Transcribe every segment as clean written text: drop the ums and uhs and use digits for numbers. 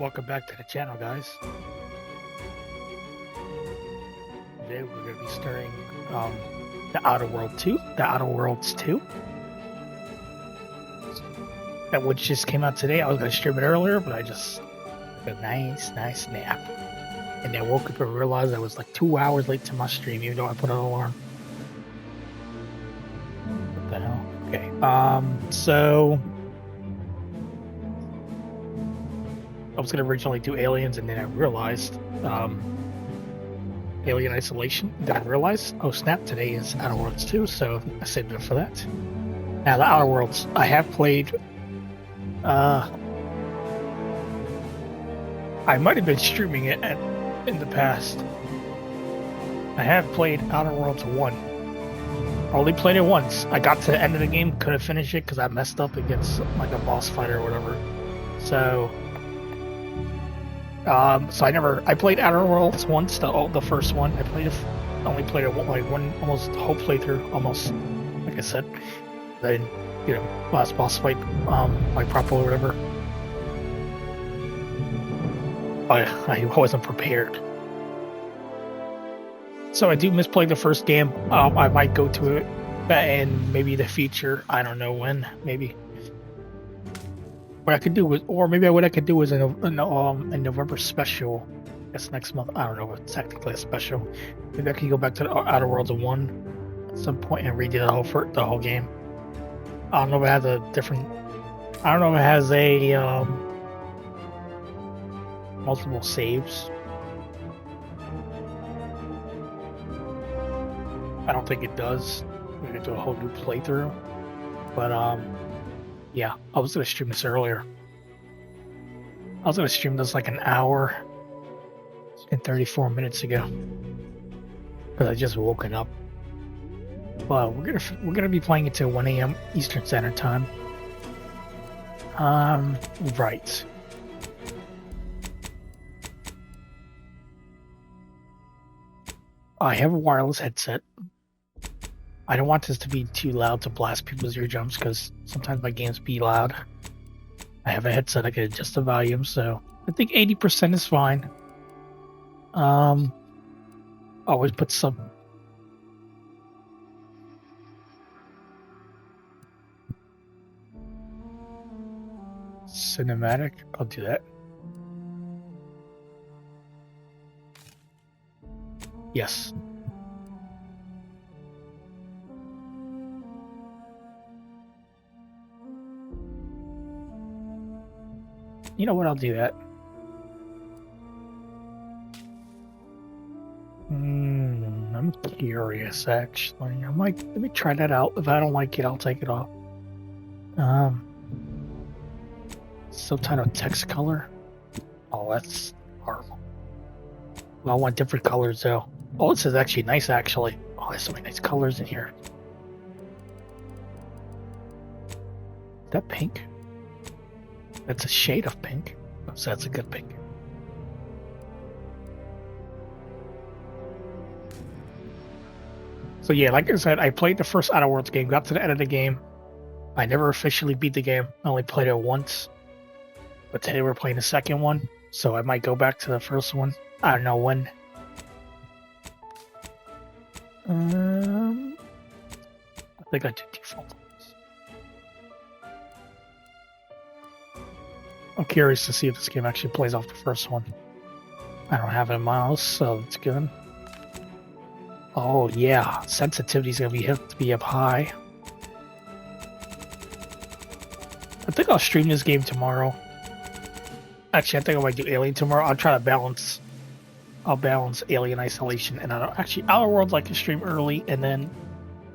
Welcome back to the channel, guys. Today we're going to be starting the Outer Worlds 2. That which just came out today. I was going to stream it earlier, but I just took a nice nap. And then woke up and realized I was like 2 hours late to my stream, even though I put an alarm. What the hell? Okay. So I was going to originally do Aliens, and then I realized Alien Isolation. Then I realized, oh snap, today is Outer Worlds 2, so I saved it for that. Now, the Outer Worlds, I have played. I might have been streaming it in the past. I have played Outer Worlds 1. I only played it once. I got to the end of the game, couldn't finish it because I messed up against like a boss fight or whatever. So I played Outer Worlds once, the first one. Only played it like one almost whole playthrough, almost, like I said. Then, last boss fight, like proper or whatever. I wasn't prepared. So I do misplay the first game. I might go to it and maybe the future. I don't know when. Maybe. What I could do is, or maybe what I could do is a November special. I guess next month. I don't know if it's technically a special. Maybe I could go back to the Outer Worlds 1 at some point and redo the whole game. I don't know if it has a different. I don't know if it has a multiple saves. I don't think it does. We could do a whole new playthrough. But yeah, I was gonna stream this earlier. I was gonna stream this like an hour and 34 minutes ago because I just woken up. But we're gonna be playing it till 1 a.m. Eastern Standard Time. Right. I have a wireless headset. I don't want this to be too loud to blast people's eardrums because sometimes my games be loud. I have a headset, I can adjust the volume, so I think 80% is fine. Always put some. Cinematic, I'll do that. Yes. You know what? I'll do that. I'm curious, actually. Let me try that out. If I don't like it, I'll take it off. Subtitle text color. Oh, that's horrible. Well, I want different colors though. Oh, this is actually nice, actually. Oh, there's so many nice colors in here. Is that pink? That's a shade of pink. So that's a good pink. So yeah, like I said, I played the first Outer Worlds game, got to the end of the game. I never officially beat the game. I only played it once. But today we're playing the second one, so I might go back to the first one. I don't know when. I think I did default. I'm curious to see if this game actually plays off the first one. I don't have a mouse, so it's good. Oh yeah, sensitivity's gonna have to be up high. I think I'll stream this game tomorrow. Actually, I think I might do Alien tomorrow. I'll try to balance. I'll balance Alien Isolation and Outer Worlds. I can stream early, and then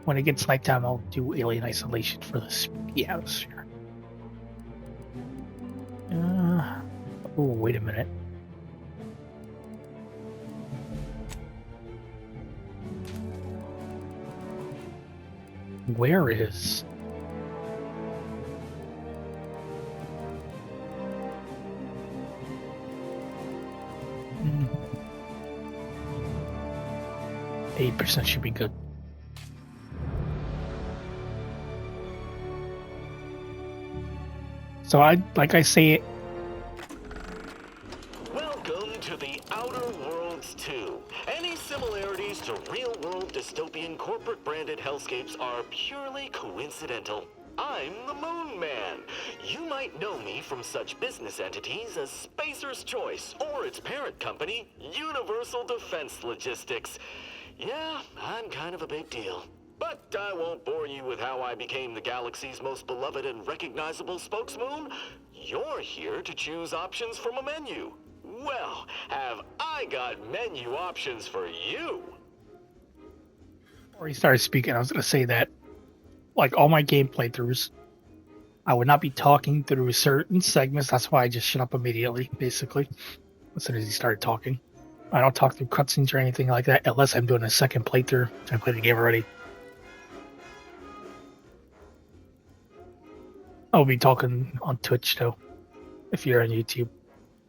when it gets nighttime, I'll do Alien Isolation for the spooky atmosphere. Oh, wait a minute. Where is? 8% should be good. So like I say, to real-world dystopian corporate-branded hellscapes are purely coincidental. I'm the Moon Man. You might know me from such business entities as Spacer's Choice or its parent company, Universal Defense Logistics. Yeah, I'm kind of a big deal. But I won't bore you with how I became the galaxy's most beloved and recognizable spokesmoon. You're here to choose options from a menu. Well, have I got menu options for you? Before he started speaking, I was going to say that, like all my game playthroughs, I would not be talking through certain segments. That's why I just shut up immediately, basically, as soon as he started talking. I don't talk through cutscenes or anything like that unless I'm doing a second playthrough. I played the game already. I'll be talking on Twitch, though, if you're on YouTube.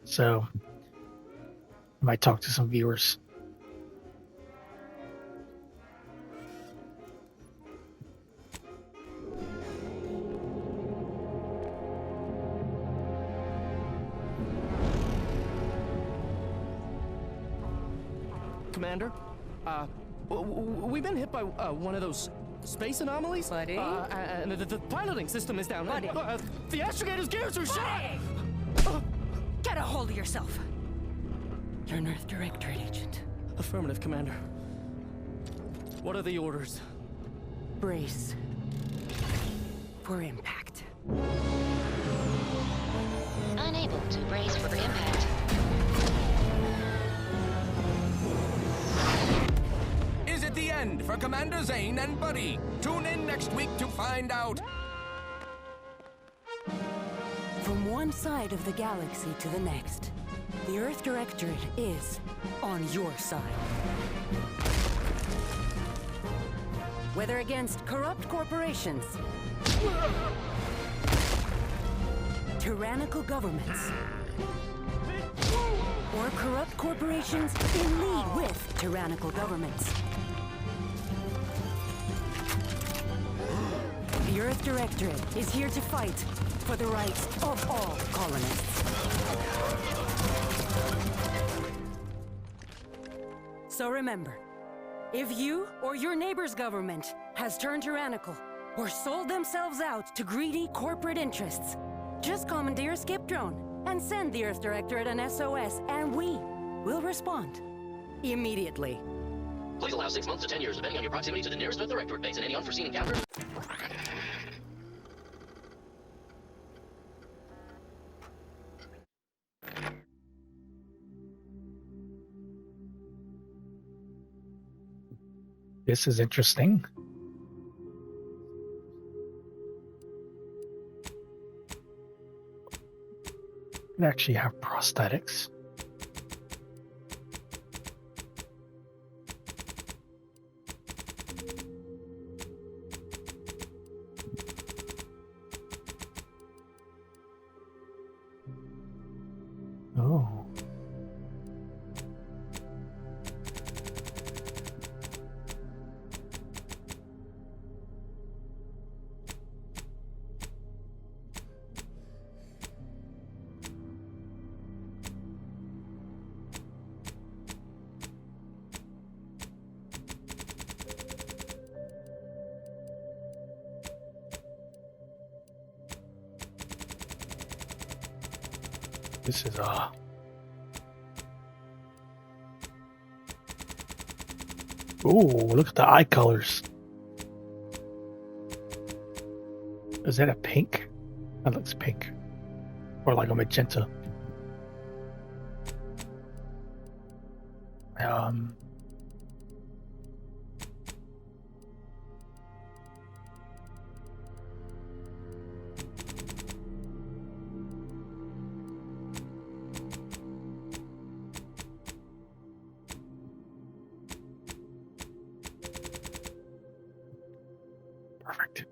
So, I might talk to some viewers. Commander, we've been hit by one of those space anomalies. Buddy? And the piloting system is down. Buddy? The astrogator's gears are shot! Get a hold of yourself. You're an Earth Directorate agent. Affirmative, Commander. What are the orders? Brace for impact. Unable to brace for impact. Is it the end for Commander Zane and Buddy? Tune in next week to find out. From one side of the galaxy to the next, the Earth Directorate is on your side. Whether against corrupt corporations, tyrannical governments, or corrupt corporations in league with tyrannical governments, the Earth Directorate is here to fight for the rights of all colonists. So remember, if you or your neighbor's government has turned tyrannical or sold themselves out to greedy corporate interests, just commandeer a skip drone and send the Earth Directorate an SOS, and we will respond immediately. Please allow 6 months to 10 years, depending on your proximity to the nearest Earth Directorate base and any unforeseen encounter. This is interesting. They actually have prosthetics. Oh. This is ooh, look at the eye colors. Is that a pink? That looks pink. Or like a magenta. Perfect.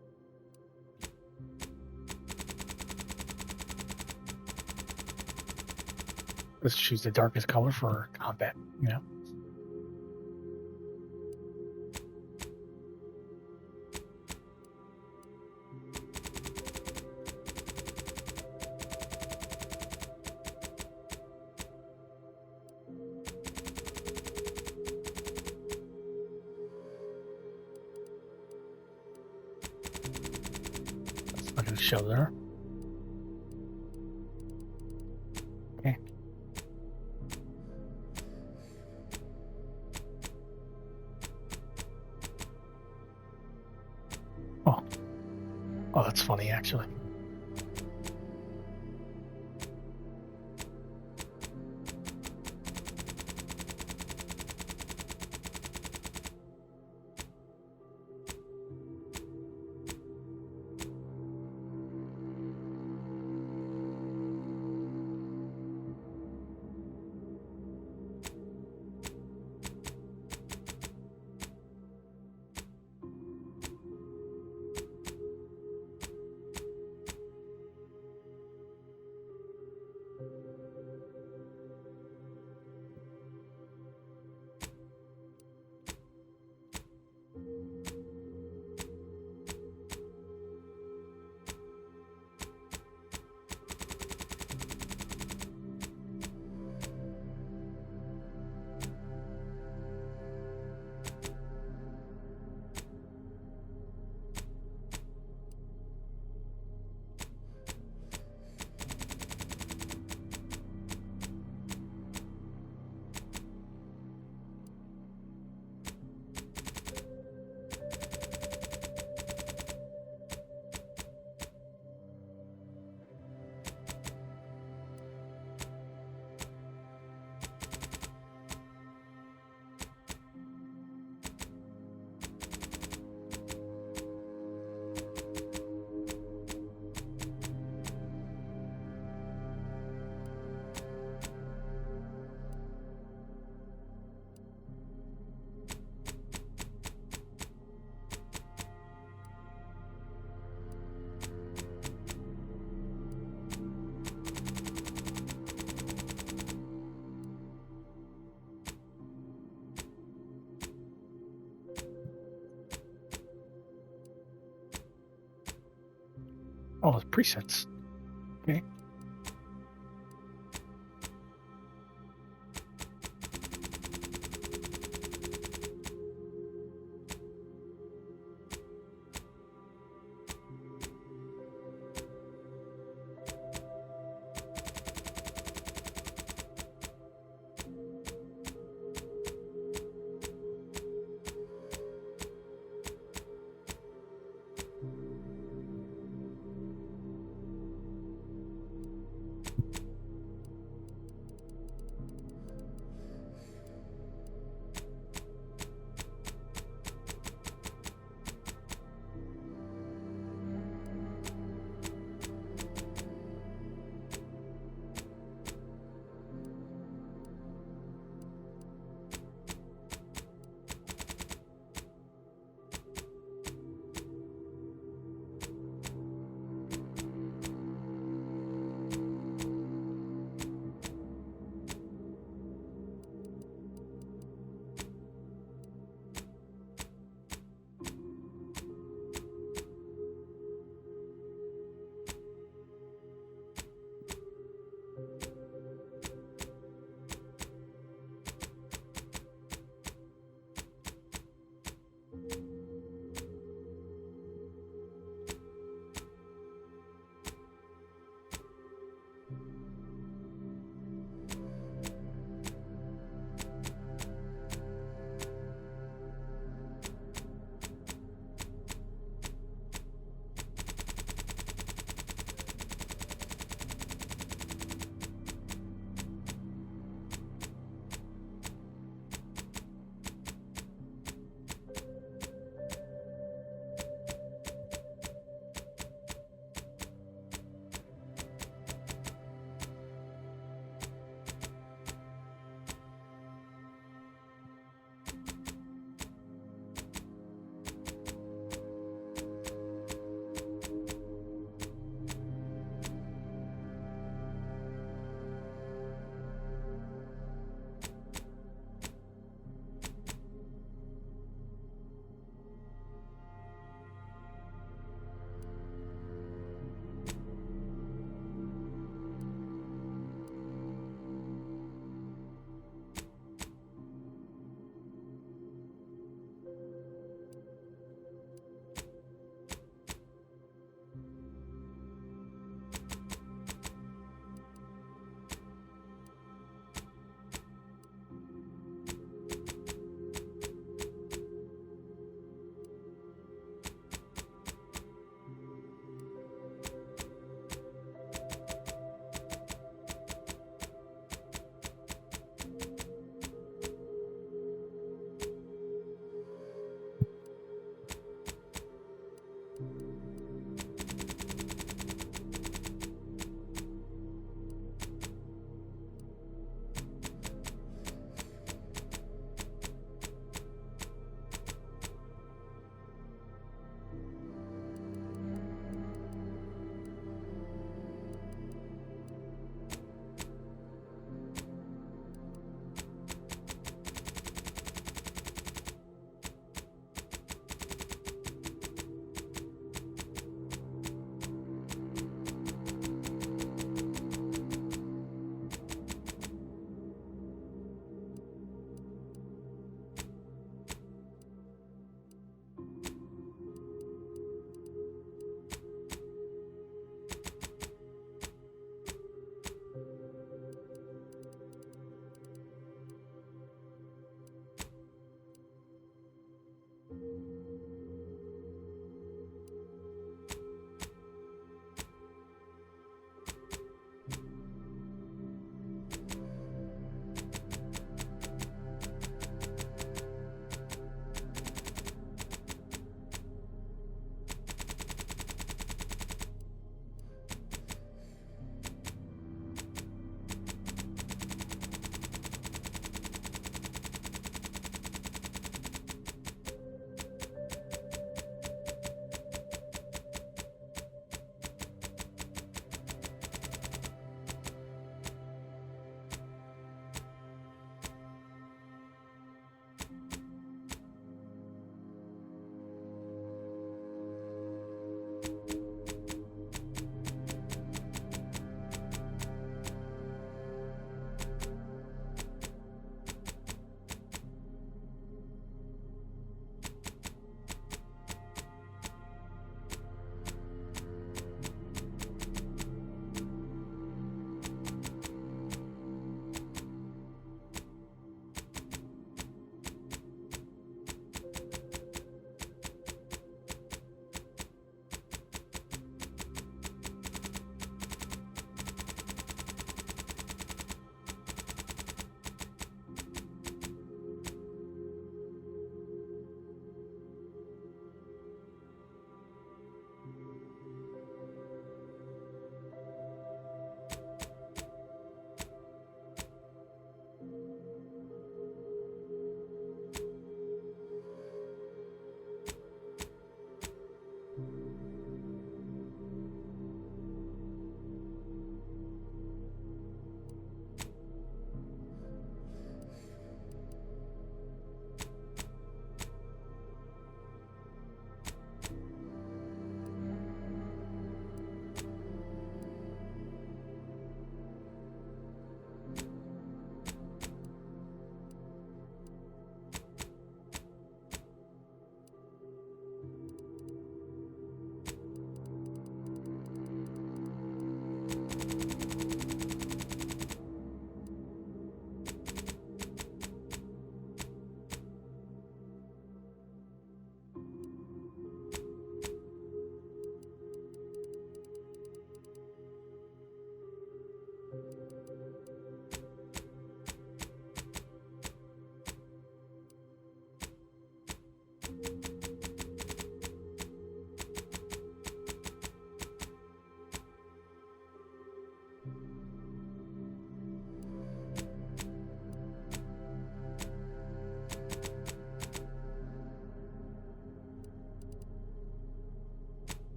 Let's choose the darkest color for combat, you know. show there. Okay. Oh. Oh, that's funny, actually. Oh, presets. Okay.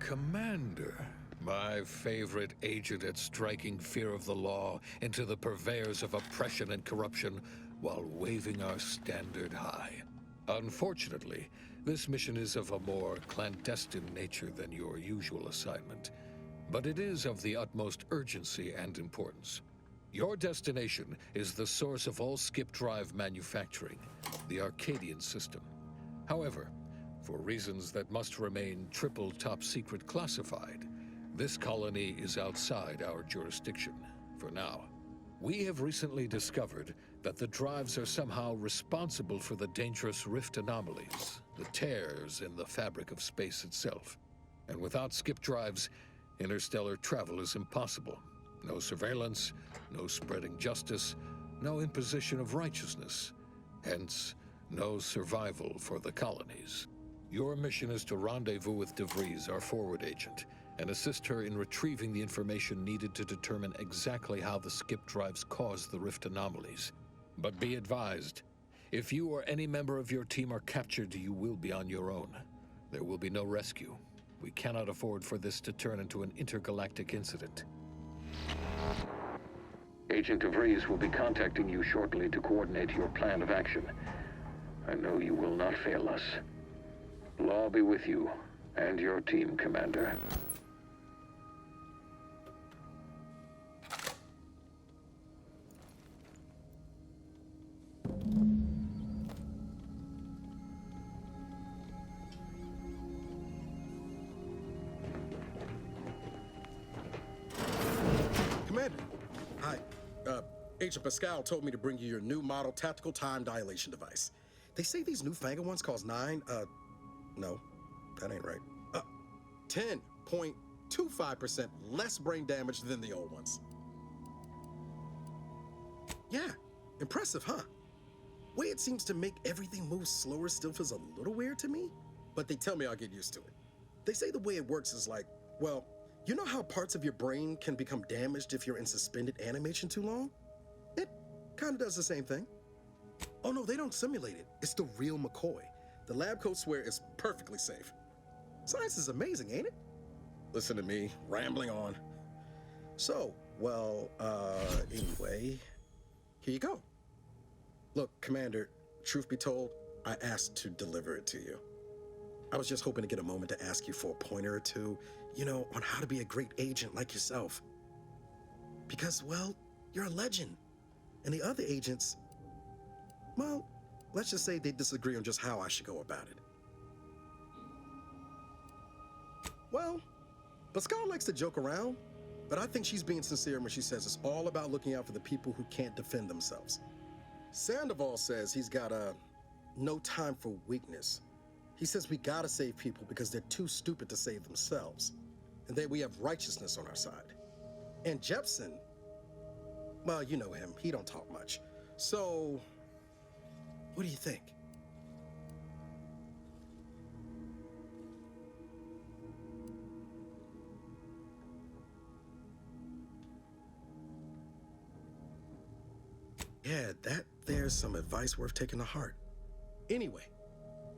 Commander, my favorite agent at striking fear of the law into the purveyors of oppression and corruption while waving our standard high. Unfortunately, this mission is of a more clandestine nature than your usual assignment, but it is of the utmost urgency and importance. Your destination is the source of all skip drive manufacturing, the Arcadian system. However, for reasons that must remain triple top secret classified, this colony is outside our jurisdiction for now. We have recently discovered that the drives are somehow responsible for the dangerous rift anomalies, the tears in the fabric of space itself. And without skip drives, interstellar travel is impossible. No surveillance, no spreading justice, no imposition of righteousness. Hence, no survival for the colonies. Your mission is to rendezvous with DeVries, our forward agent, and assist her in retrieving the information needed to determine exactly how the skip drives caused the rift anomalies. But be advised, if you or any member of your team are captured, you will be on your own. There will be no rescue. We cannot afford for this to turn into an intergalactic incident. Agent DeVries will be contacting you shortly to coordinate your plan of action. I know you will not fail us. Law be with you and your team, Commander. Commander, hi. Agent Pascal told me to bring you your new model tactical time dilation device. They say these newfangled ones cost no, that ain't right. 10.25% less brain damage than the old ones. Yeah, impressive, huh? Way it seems to make everything move slower still feels a little weird to me, but they tell me I'll get used to it. They say the way it works is like, well, you know how parts of your brain can become damaged if you're in suspended animation too long? It kind of does the same thing. Oh no, they don't simulate it. It's the real McCoy. The lab coats swear it's perfectly safe. Science is amazing, ain't it? Listen to me, rambling on. So, well, anyway, here you go. Look, Commander, truth be told, I asked to deliver it to you. I was just hoping to get a moment to ask you for a pointer or two, you know, on how to be a great agent like yourself. Because, well, you're a legend. And the other agents, well, let's just say they disagree on just how I should go about it. Well, Pascal likes to joke around, but I think she's being sincere when she says it's all about looking out for the people who can't defend themselves. Sandoval says he's got no time for weakness. He says we gotta save people because they're too stupid to save themselves, and that we have righteousness on our side. And Jepson, well, you know him, he don't talk much. So, what do you think? Yeah, there's some advice worth taking to heart. Anyway,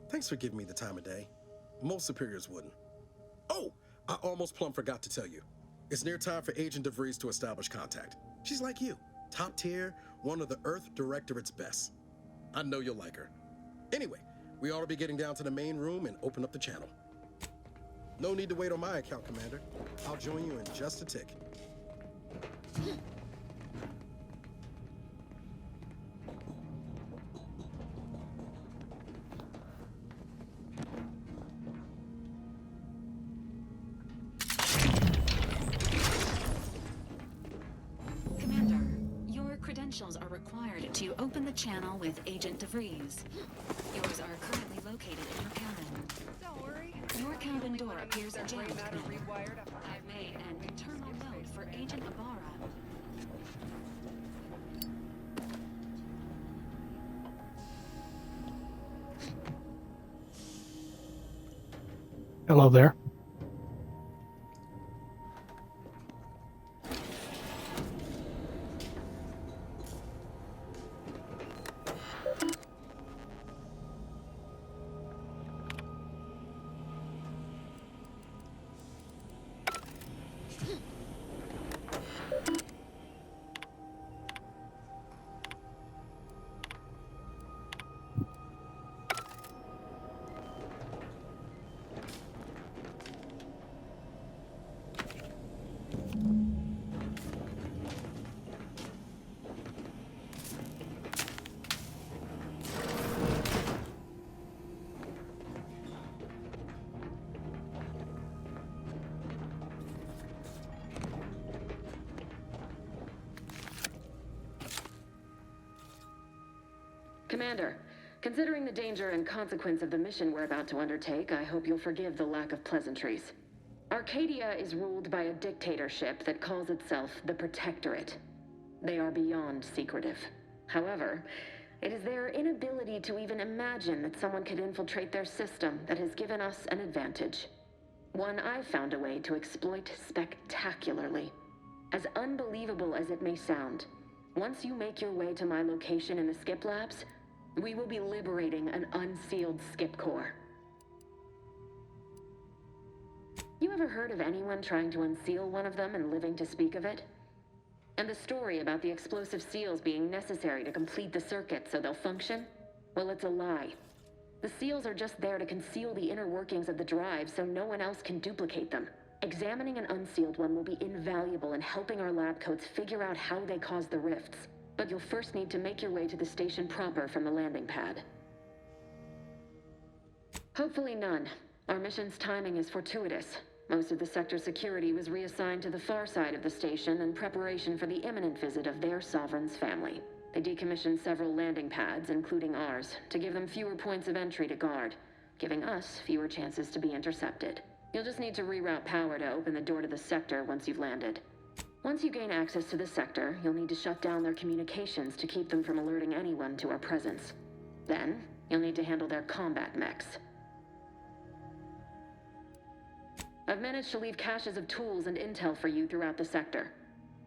thanks for giving me the time of day. Most superiors wouldn't. Oh, I almost plumb forgot to tell you. It's near time for Agent DeVries to establish contact. She's like you, top tier, one of the Earth Directorate's best. I know you'll like her. Anyway, we ought to be getting down to the main room and open up the channel. No need to wait on my account, Commander. I'll join you in just a tick. Are required to open the channel with Agent DeVries. Yours are currently located in your cabin. Don't worry. Your cabin door appears jammed, Commander. I've made an internal note for Agent Ibarra. Hello there. Commander, considering the danger and consequence of the mission we're about to undertake, I hope you'll forgive the lack of pleasantries. Arcadia is ruled by a dictatorship that calls itself the Protectorate. They are beyond secretive. However, it is their inability to even imagine that someone could infiltrate their system that has given us an advantage. One I've found a way to exploit spectacularly. As unbelievable as it may sound, once you make your way to my location in the Skip Labs, we will be liberating an unsealed Skip Core. You ever heard of anyone trying to unseal one of them and living to speak of it? And the story about the explosive seals being necessary to complete the circuit so they'll function? Well, it's a lie. The seals are just there to conceal the inner workings of the drive so no one else can duplicate them. Examining an unsealed one will be invaluable in helping our lab coats figure out how they cause the rifts. But you'll first need to make your way to the station proper from the landing pad. Hopefully none. Our mission's timing is fortuitous. Most of the sector's security was reassigned to the far side of the station in preparation for the imminent visit of their sovereign's family. They decommissioned several landing pads, including ours, to give them fewer points of entry to guard, giving us fewer chances to be intercepted. You'll just need to reroute power to open the door to the sector once you've landed. Once you gain access to the sector, you'll need to shut down their communications to keep them from alerting anyone to our presence. Then, you'll need to handle their combat mechs. I've managed to leave caches of tools and intel for you throughout the sector.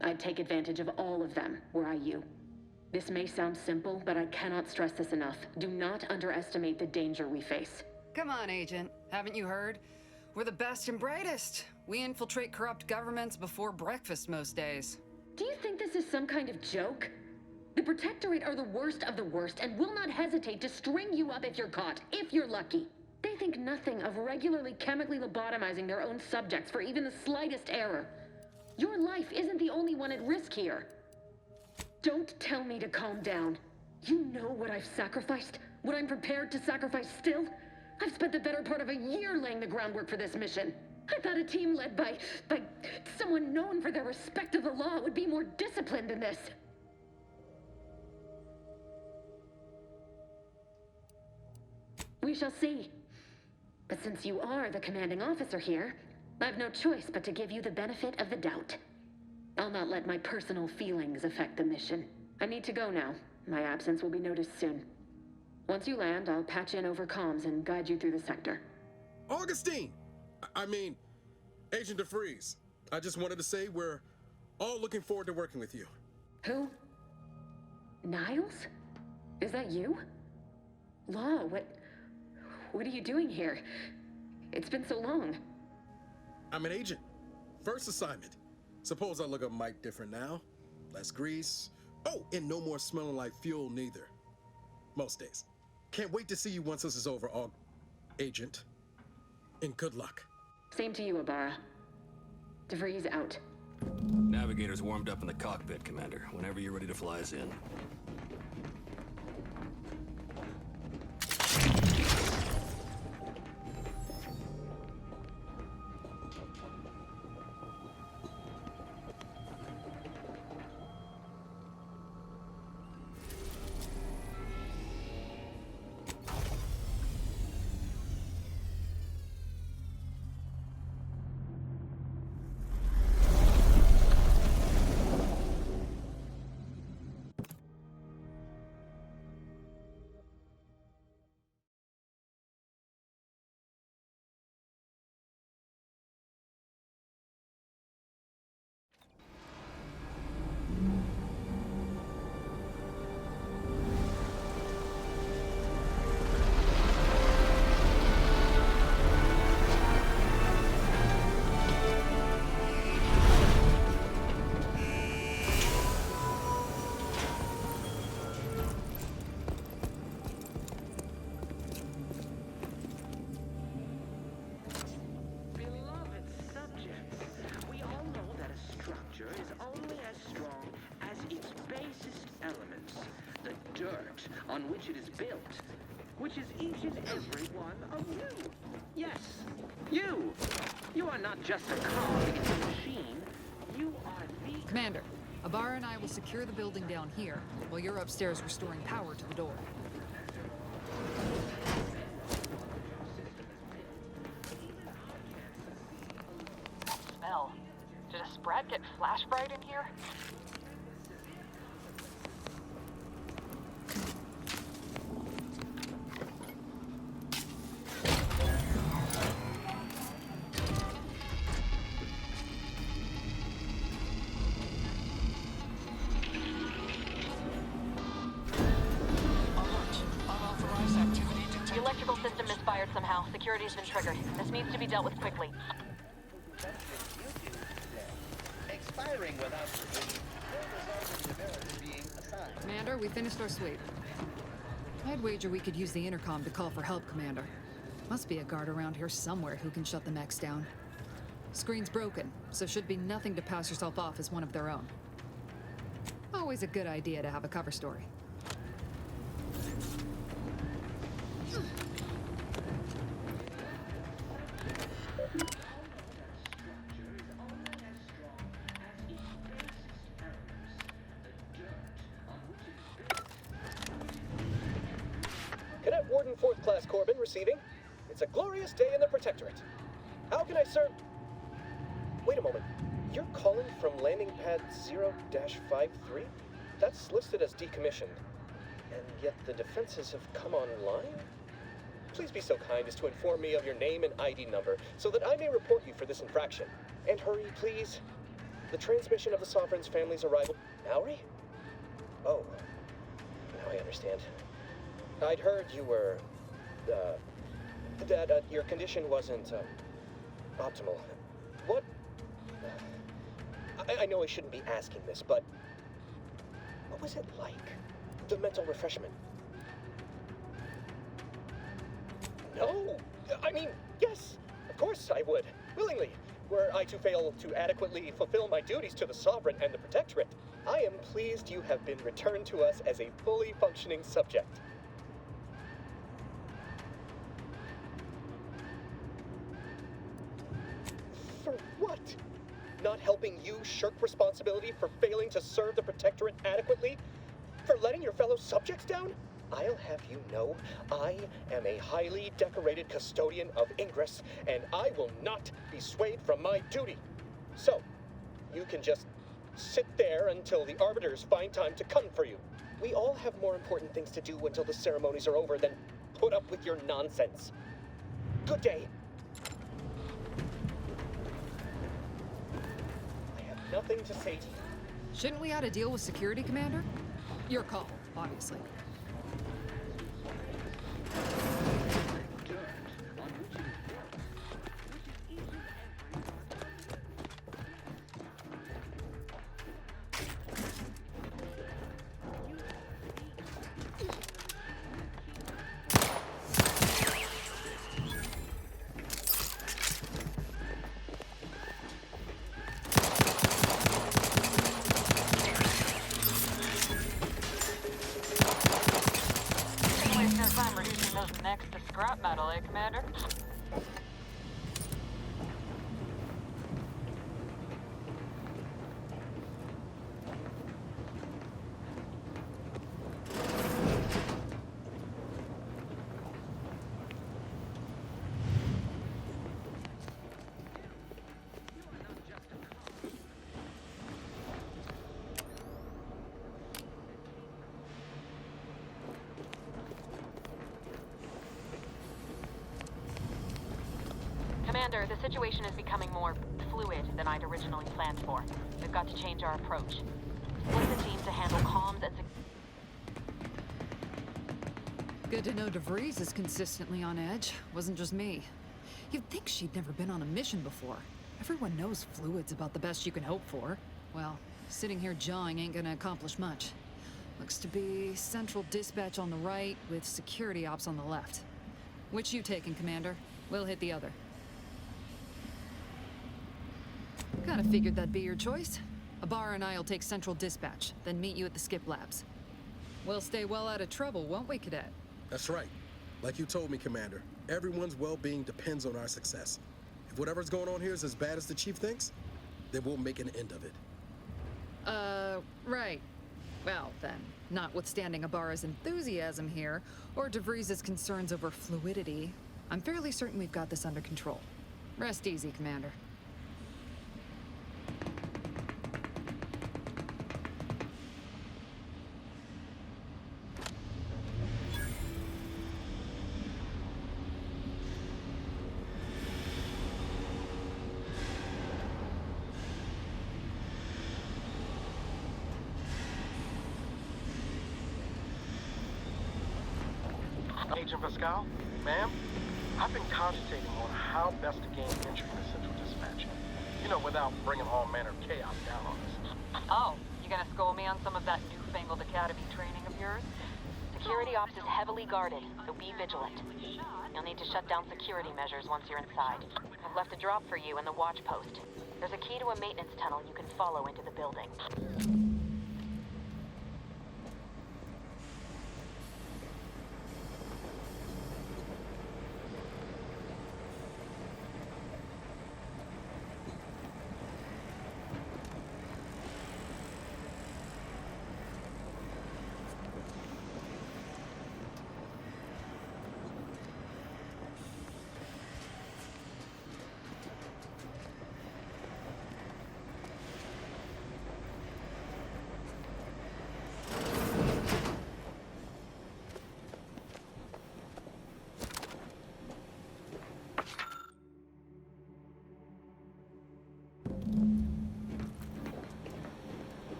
I'd take advantage of all of them, were I you. This may sound simple, but I cannot stress this enough. Do not underestimate the danger we face. Come on, Agent. Haven't you heard? We're the best and brightest. We infiltrate corrupt governments before breakfast most days. Do you think this is some kind of joke? The Protectorate are the worst of the worst and will not hesitate to string you up if you're caught, if you're lucky. They think nothing of regularly chemically lobotomizing their own subjects for even the slightest error. Your life isn't the only one at risk here. Don't tell me to calm down. You know what I've sacrificed? What I'm prepared to sacrifice still? I've spent the better part of a year laying the groundwork for this mission. I thought a team led by someone known for their respect of the law would be more disciplined in this. We shall see. But since you are the commanding officer here, I've no choice but to give you the benefit of the doubt. I'll not let my personal feelings affect the mission. I need to go now. My absence will be noticed soon. Once you land, I'll patch in over comms and guide you through the sector. Augustine! I mean, Agent DeVries. I just wanted to say we're all looking forward to working with you. Who? Niles? Is that you? Law, what are you doing here? It's been so long. I'm an agent. First assignment. Suppose I look a mite different now. Less grease. Oh, and no more smelling like fuel neither. Most days. Can't wait to see you once this is over, Agent. And good luck. Same to you, Ibarra. DeVries out. Navigator's warmed up in the cockpit, Commander. Whenever you're ready to fly us in. On which it is built, which is each and every one of you. Yes, you! You are not just a cog in the machine, you are the... Commander, Ibarra and I will secure the building down here, while you're upstairs restoring power to the door. Smell. Did a Sprat get flash fried in here? Somehow, security's been triggered. This needs to be dealt with quickly. Expiring without being assigned. Commander, we finished our sweep. I'd wager we could use the intercom to call for help, Commander. Must be a guard around here somewhere who can shut the mechs down. Screen's broken, so should be nothing to pass yourself off as one of their own. Always a good idea to have a cover story. Cadet Warden 4th Class Corbin receiving. It's a glorious day in the Protectorate. How can I serve? Wait a moment. You're calling from landing pad 0-53? That's listed as decommissioned. And yet the defenses have come online? Please be so kind as to inform me of your name and ID number so that I may report you for this infraction. And hurry, please. The transmission of the Sovereign's family's arrival... Maori? Oh. Now I understand. I'd heard you were... that your condition wasn't, optimal. What... I know I shouldn't be asking this, but... what was it like? The mental refreshment? No! I mean, yes! Of course I would. Willingly. Were I to fail to adequately fulfill my duties to the Sovereign and the Protectorate. I am pleased you have been returned to us as a fully functioning subject. For what? Not helping you shirk responsibility for failing to serve the Protectorate adequately? For letting your fellow subjects down? I'll have you know, I am a highly decorated custodian of Ingress, and I will not be swayed from my duty. So, you can just sit there until the Arbiters find time to come for you. We all have more important things to do until the ceremonies are over than put up with your nonsense. Good day. I have nothing to say to you. Shouldn't we add a deal with security, Commander? Your call, obviously. Time reducing those necks to scrap metal, eh, Commander? Commander, the situation is becoming more fluid than I'd originally planned for. We've got to change our approach. Split the team to handle comms and Good to know DeVries is consistently on edge. Wasn't just me. You'd think she'd never been on a mission before. Everyone knows fluid's about the best you can hope for. Well, sitting here jawing ain't gonna accomplish much. Looks to be Central Dispatch on the right with Security Ops on the left. Which you taking, Commander? We'll hit the other. Kinda figured that'd be your choice. Ibarra and I'll take Central Dispatch, then meet you at the Skip Labs. We'll stay well out of trouble, won't we, Cadet? That's right. Like you told me, Commander, everyone's well-being depends on our success. If whatever's going on here is as bad as the Chief thinks, then we'll make an end of it. Right. Well, then, notwithstanding Ibarra's enthusiasm here, or DeVries' concerns over fluidity, I'm fairly certain we've got this under control. Rest easy, Commander. Agent Pascal, ma'am, I've been cogitating on how best to gain entry into Central Dispatch. You know, without bringing all manner of chaos down on us. Oh, you gonna school me on some of that newfangled academy training of yours? Security Ops is heavily guarded, so be vigilant. You'll need to shut down security measures once you're inside. I've left a drop for you in the watch post. There's a key to a maintenance tunnel you can follow into the building.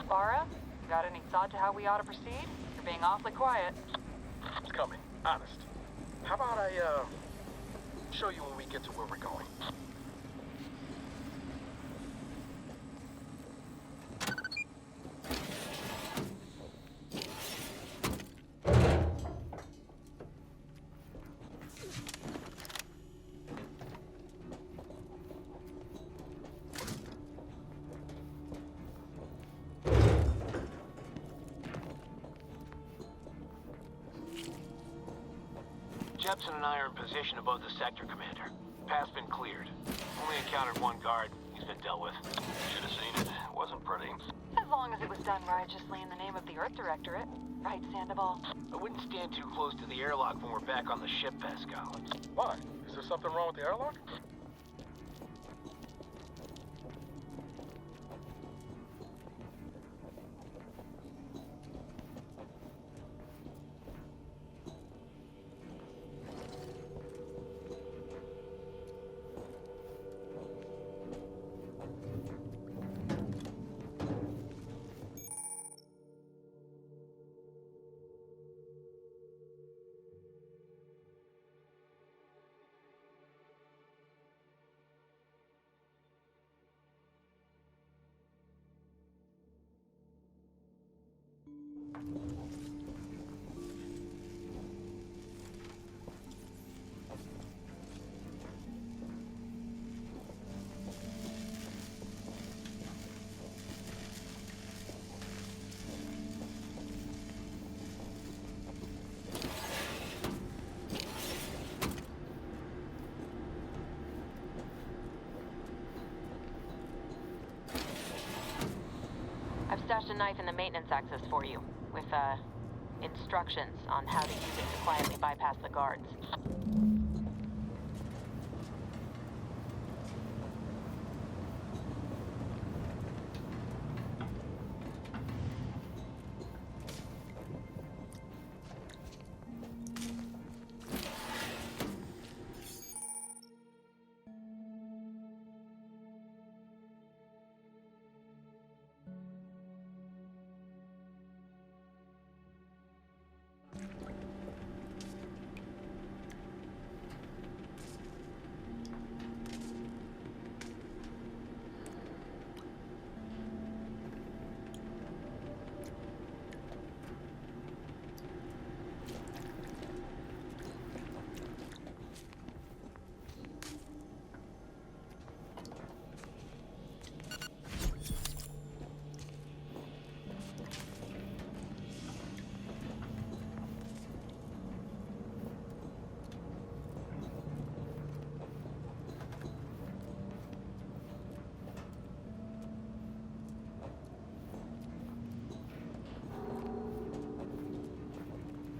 Ibarra, got any thought to how we ought to proceed? You're being awfully quiet. It's coming, honest. How about I, show you when we get to where we're going? Jepson and I are in position above the sector, Commander. Path's been cleared. Only encountered one guard. He's been dealt with. Should have seen it. Wasn't pretty. As long as it was done righteously in the name of the Earth Directorate. Right, Sandoval? I wouldn't stand too close to the airlock when we're back on the ship, Pascal. Why? Is there something wrong with the airlock? I've stashed a knife in the maintenance access for you, with, instructions on how to use it to quietly bypass the guards.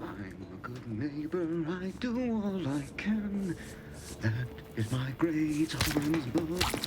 I'm a good neighbor, I do all I can. That is my great arm's blood.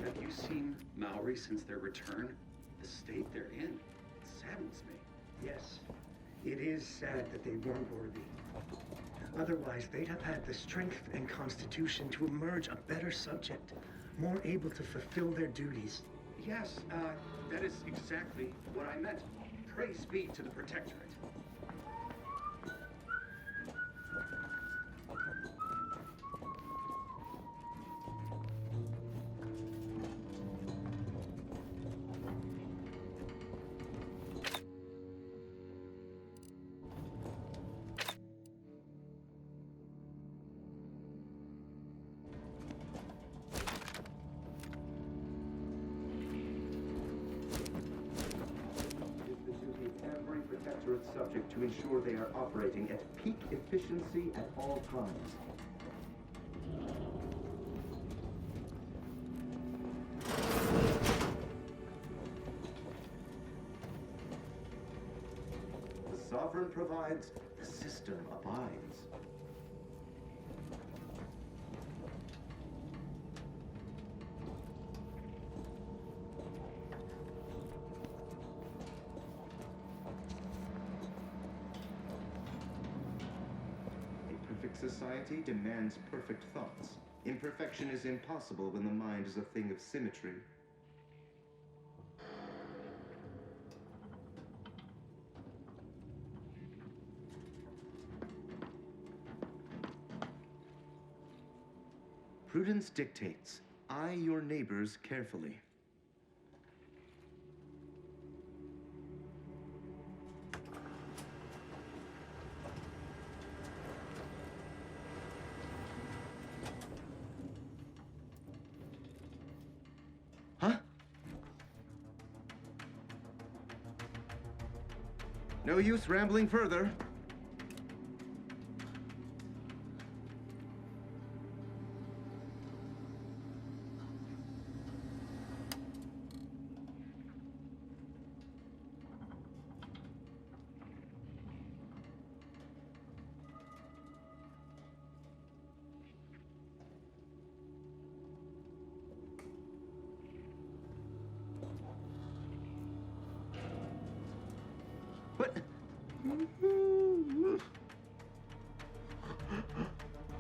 Have you seen Maori since their return? The state they're in saddens me. Yes, it is sad that they weren't worthy. Otherwise, they'd have had the strength and constitution to emerge a better subject, more able to fulfill their duties. Yes, that is exactly what I meant. Praise be to the Protectorate. Protectorate subject to ensure they are operating at peak efficiency at all times. The sovereign provides, the system abides. Society demands perfect thoughts. Imperfection is impossible when the mind is a thing of symmetry. Prudence dictates, eye your neighbors carefully. No use rambling further. What?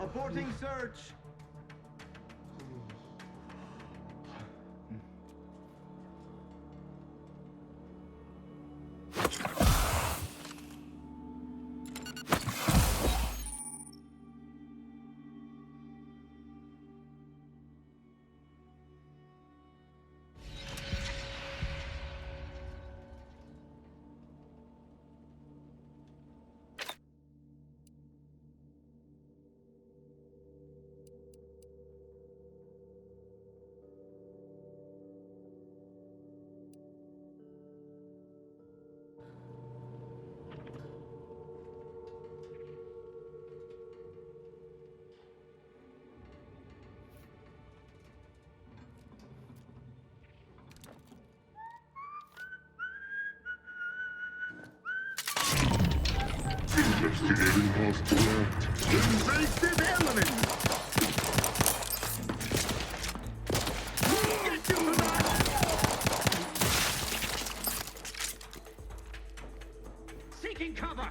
Aborting search! Investigating hospital. Invasive element! Get you for that! Seeking cover!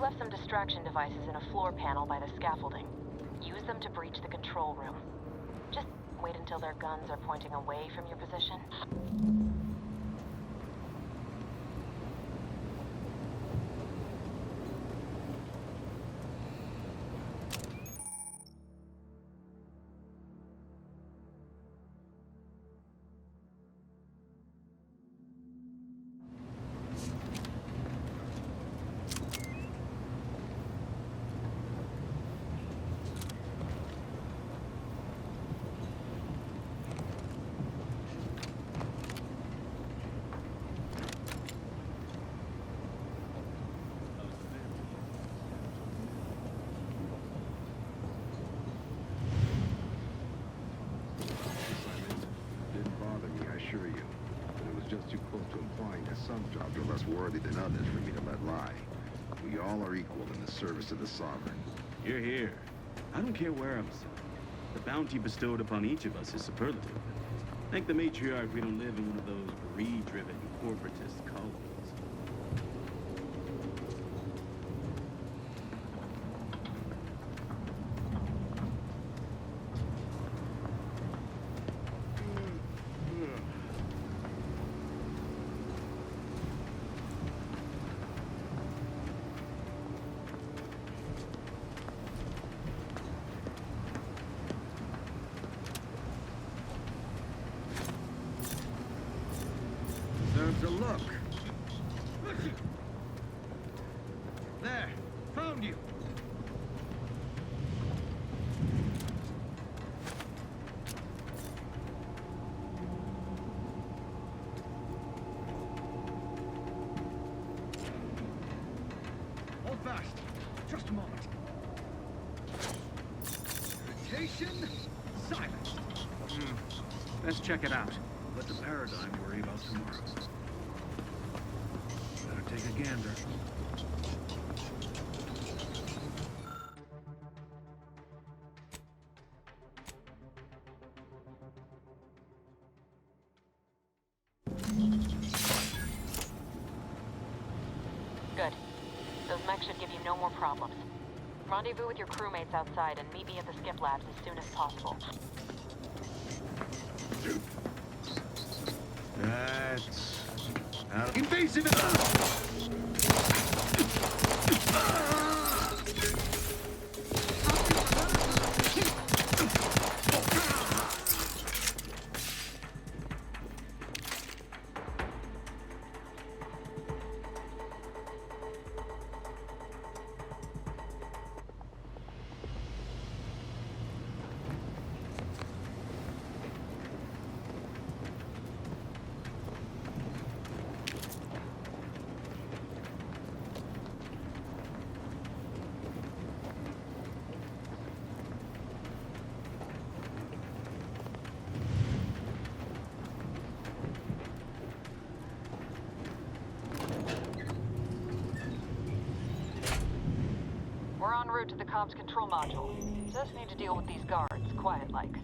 Left some distraction devices in a floor panel by the scaffolding. Use them to breach the control room. Just wait until their guns are pointing away from your position. Some jobs are less worthy than others for me to let lie. We all are equal in the service of the Sovereign. You're here. I don't care where I'm sent. The bounty bestowed upon each of us is superlative. Thank the matriarch we don't live in one of those greed-driven corporatist colonies. Deserves a look. There, found you. Mission? Silence. Let's check it out. Let the paradigm worry about tomorrow. Better take a gander. Good. Those mechs should give you no more problems. Rendezvous with your crewmates outside and meet me at the skip labs as soon as possible. That's invasive. We're en route to the comms control module. Just need to deal with these guards, quiet-like.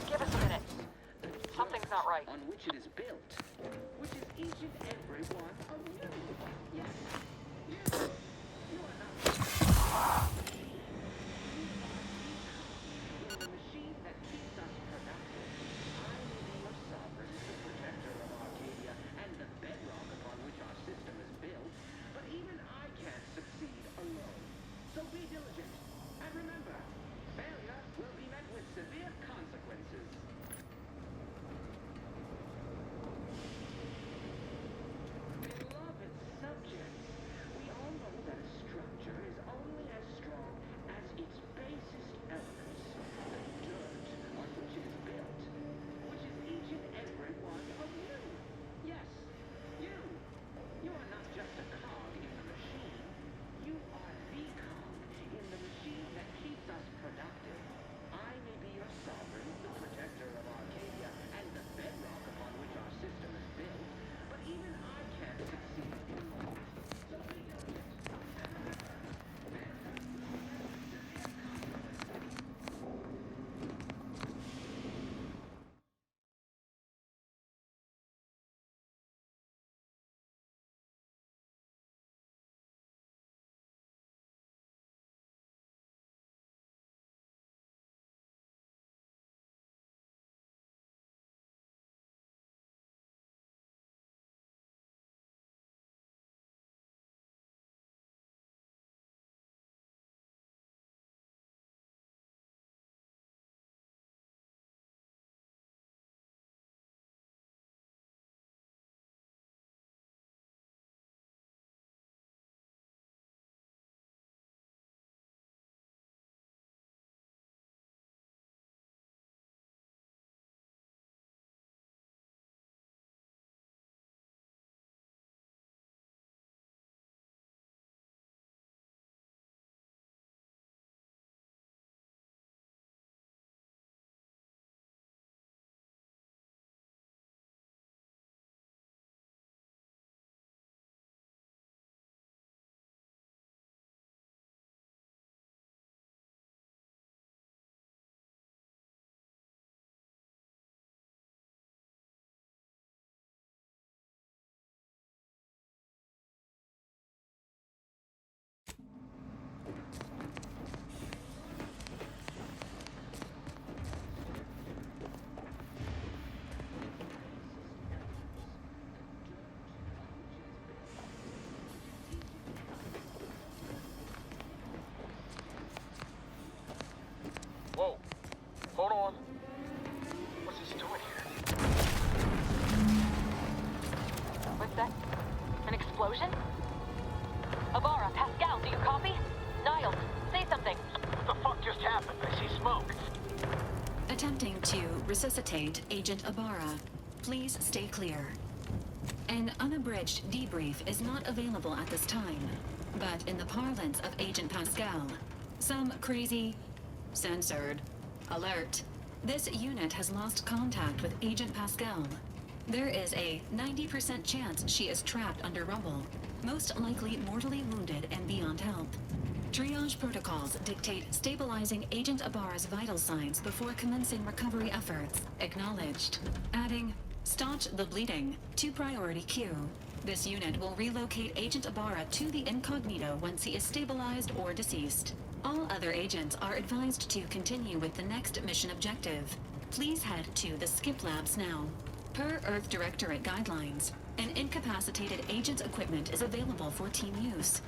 Give us a minute. Something's not right. On which it is built, which is each and every one of you. Yes, you. You are not. You are the machine that keeps us productive. I will be your sovereign, the protector of Arcadia, and the bedrock upon which our something. What the fuck just happened? I see smoke. Attempting to resuscitate Agent Ibarra. Please stay clear. An unabridged debrief is not available at this time, but in the parlance of Agent Pascal, some crazy, censored, alert. This unit has lost contact with Agent Pascal. There is a 90% chance she is trapped under rubble, most likely mortally wounded and beyond help. Triage protocols dictate stabilizing Agent Ibarra's vital signs before commencing recovery efforts. Acknowledged. Adding, staunch the bleeding to priority queue. This unit will relocate Agent Ibarra to the incognito once he is stabilized or deceased. All other agents are advised to continue with the next mission objective. Please head to the skip labs now. Per Earth Directorate guidelines, an incapacitated agent's equipment is available for team use.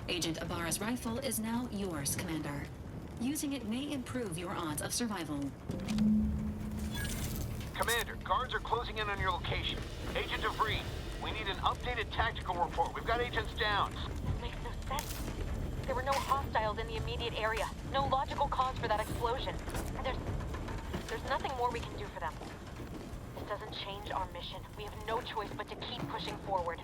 Agent Ibarra's rifle is now yours, Commander. Using it may improve your odds of survival. Commander, guards are closing in on your location. Agent DeVries, we need an updated tactical report. We've got agents down. This makes no sense. There were no hostiles in the immediate area. No logical cause for that explosion. And there's nothing more we can do for them. This doesn't change our mission. We have no choice but to keep pushing forward.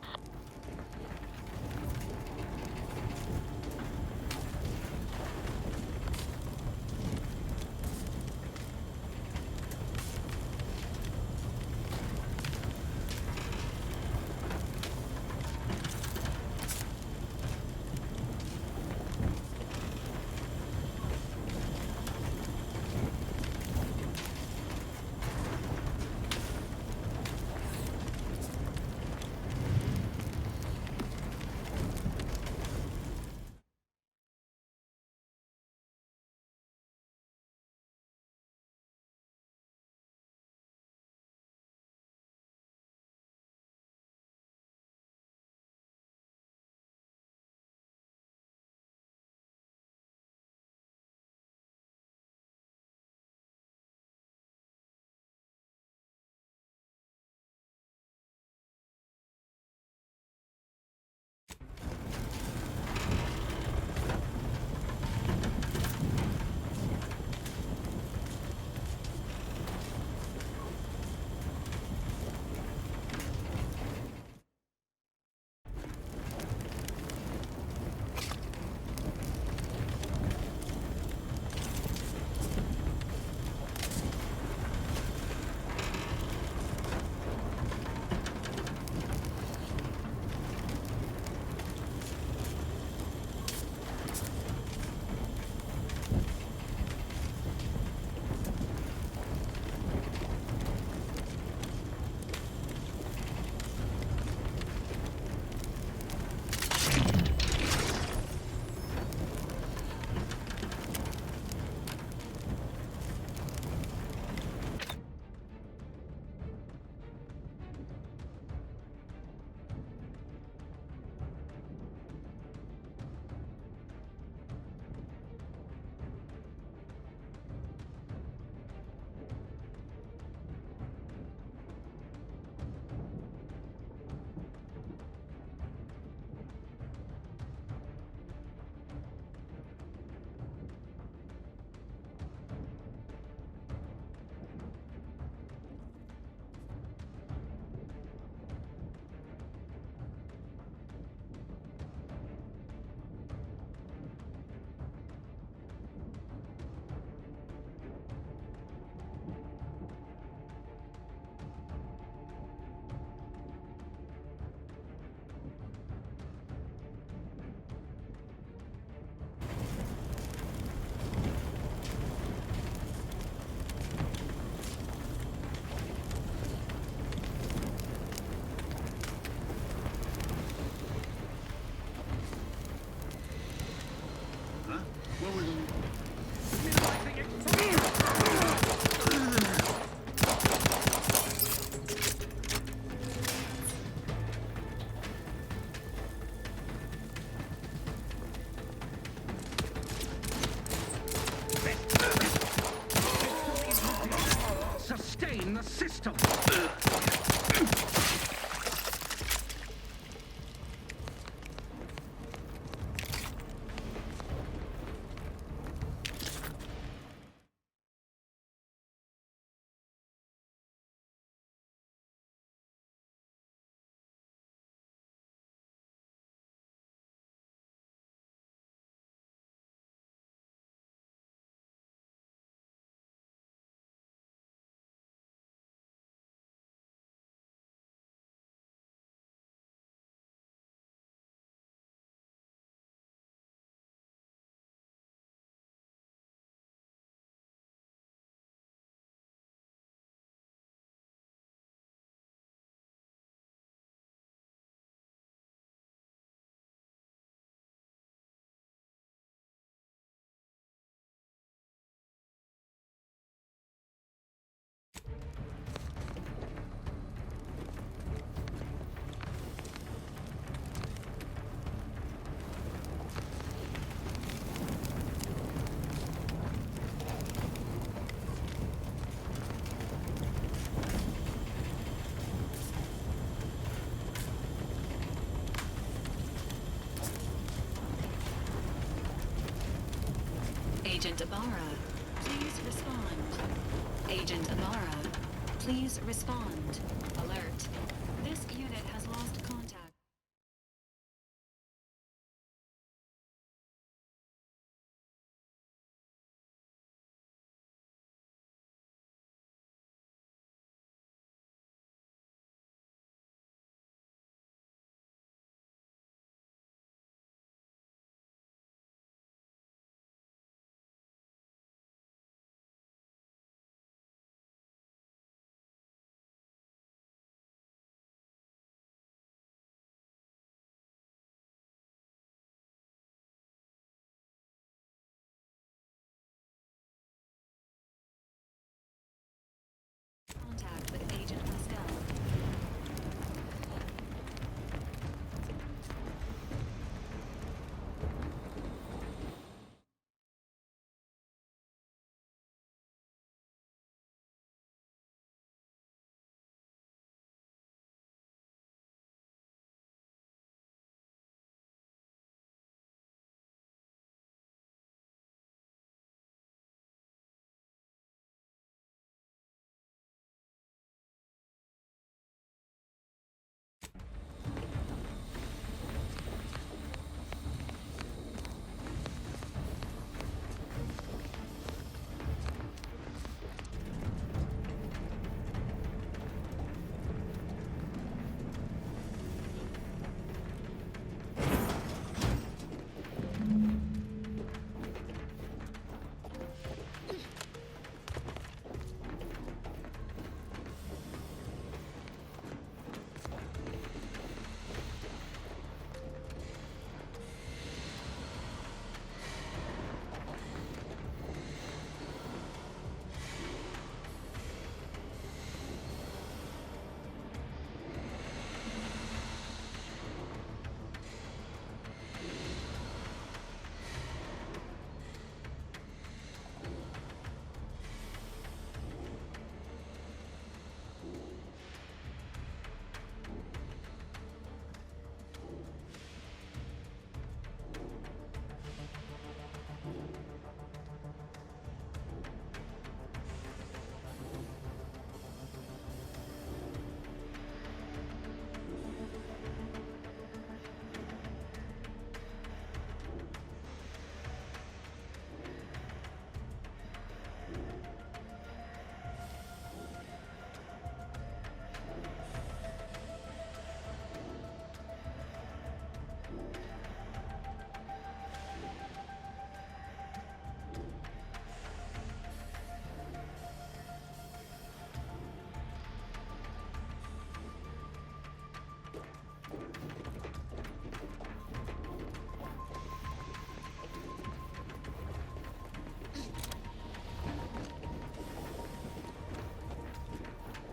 Agent Ibarra, please respond. Agent Ibarra, please respond. Alert. This unit has lost contact. Contact with Agent Pascal.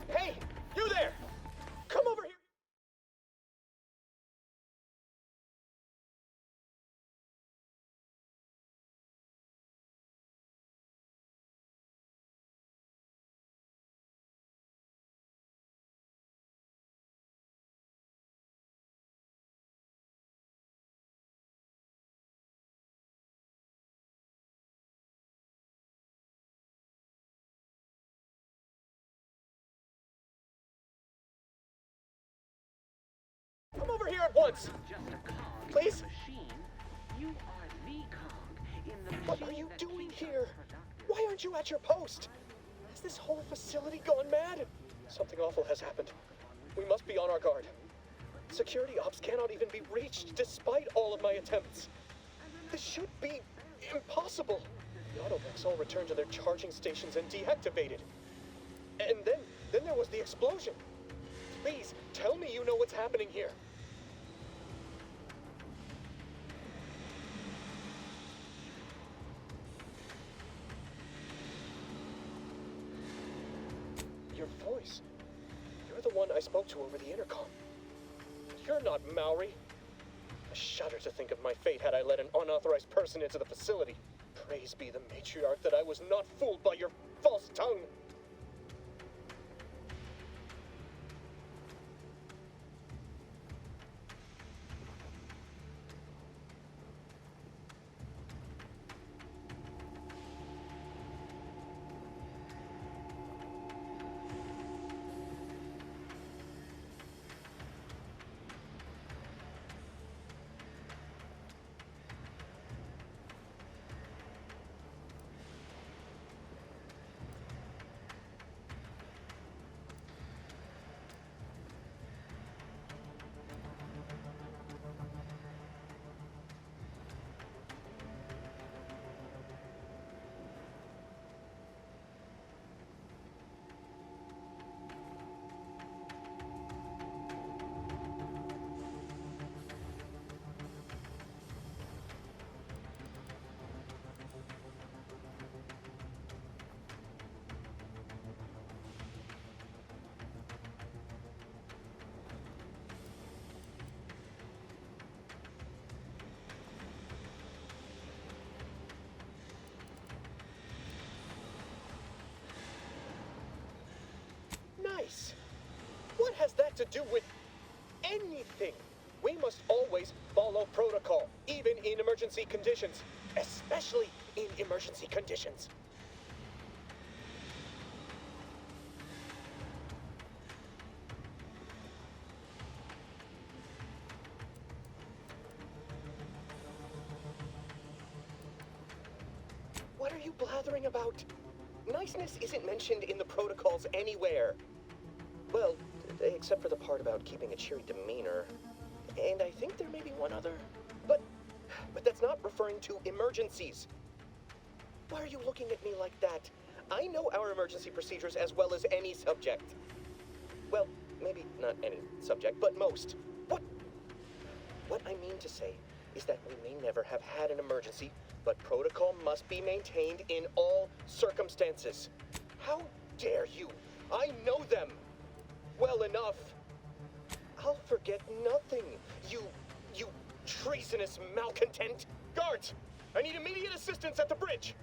Hey, you there! Come over here! Come over here at once! Please? What are you doing here? Why aren't you at your post? Has this whole facility gone mad? Something awful has happened. We must be on our guard. Security ops cannot even be reached despite all of my attempts. This should be impossible. The automechs all returned to their charging stations and deactivated. And then there was the explosion. Please, tell me you know what's happening here. Your voice. You're the one I spoke to over the intercom. You're not Maori. I shudder to think of my fate had I let an unauthorized person into the facility. Praise be the matriarch that I was not fooled by your false tongue. has that to do with anything? We must always follow protocol, even in emergency conditions. Especially in emergency conditions. What are you blathering about? Niceness isn't mentioned in the protocols anywhere. Well, except for the part about keeping a cheery demeanor. And I think there may be one other. But that's not referring to emergencies. Why are you looking at me like that? I know our emergency procedures as well as any subject. Well, maybe not any subject, but most. What I mean to say is that we may never have had an emergency, but protocol must be maintained in all circumstances. How dare you? I know them well enough. I'll forget nothing, you treasonous malcontent. Guards, I need immediate assistance at the bridge.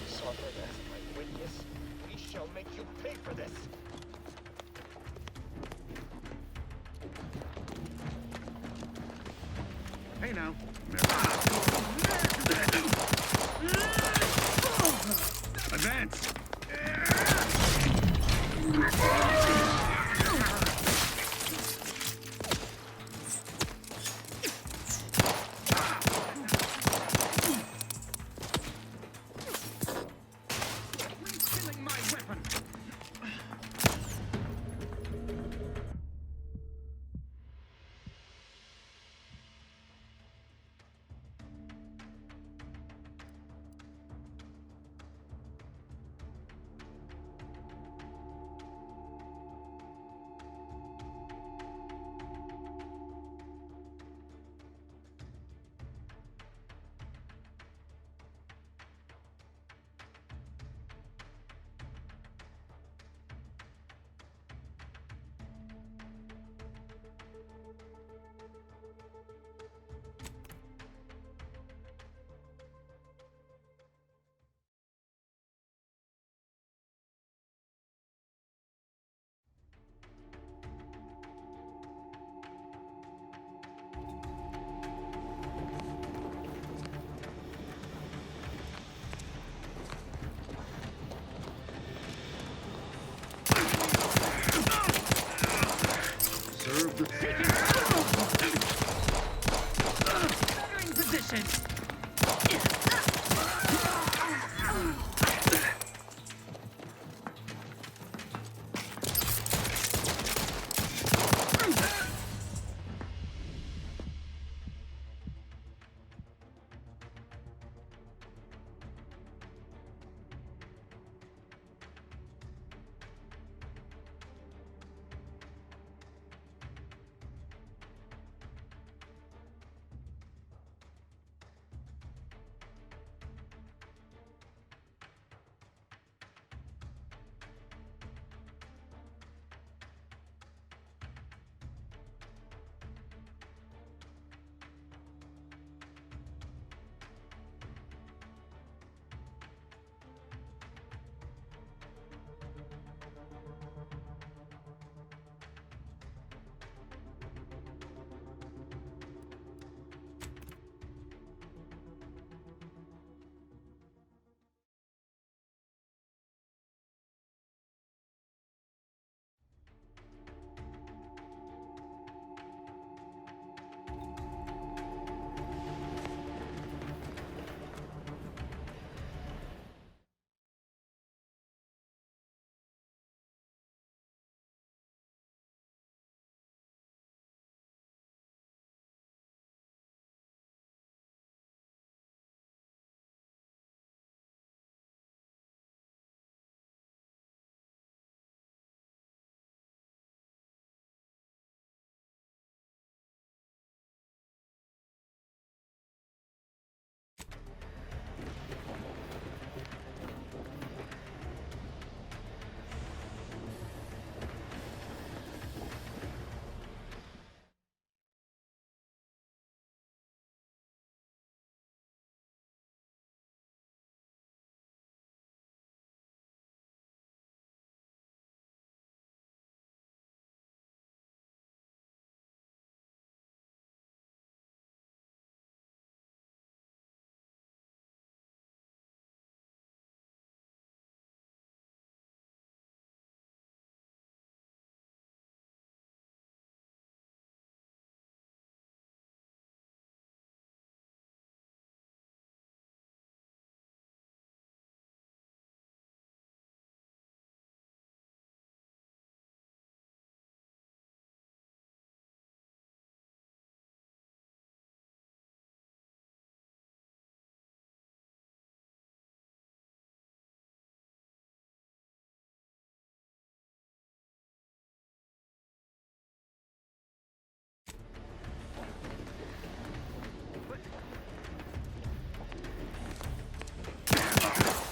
Sovereign as my witness, we shall make you pay for this. Hey now. Advance! Refilling my weapon!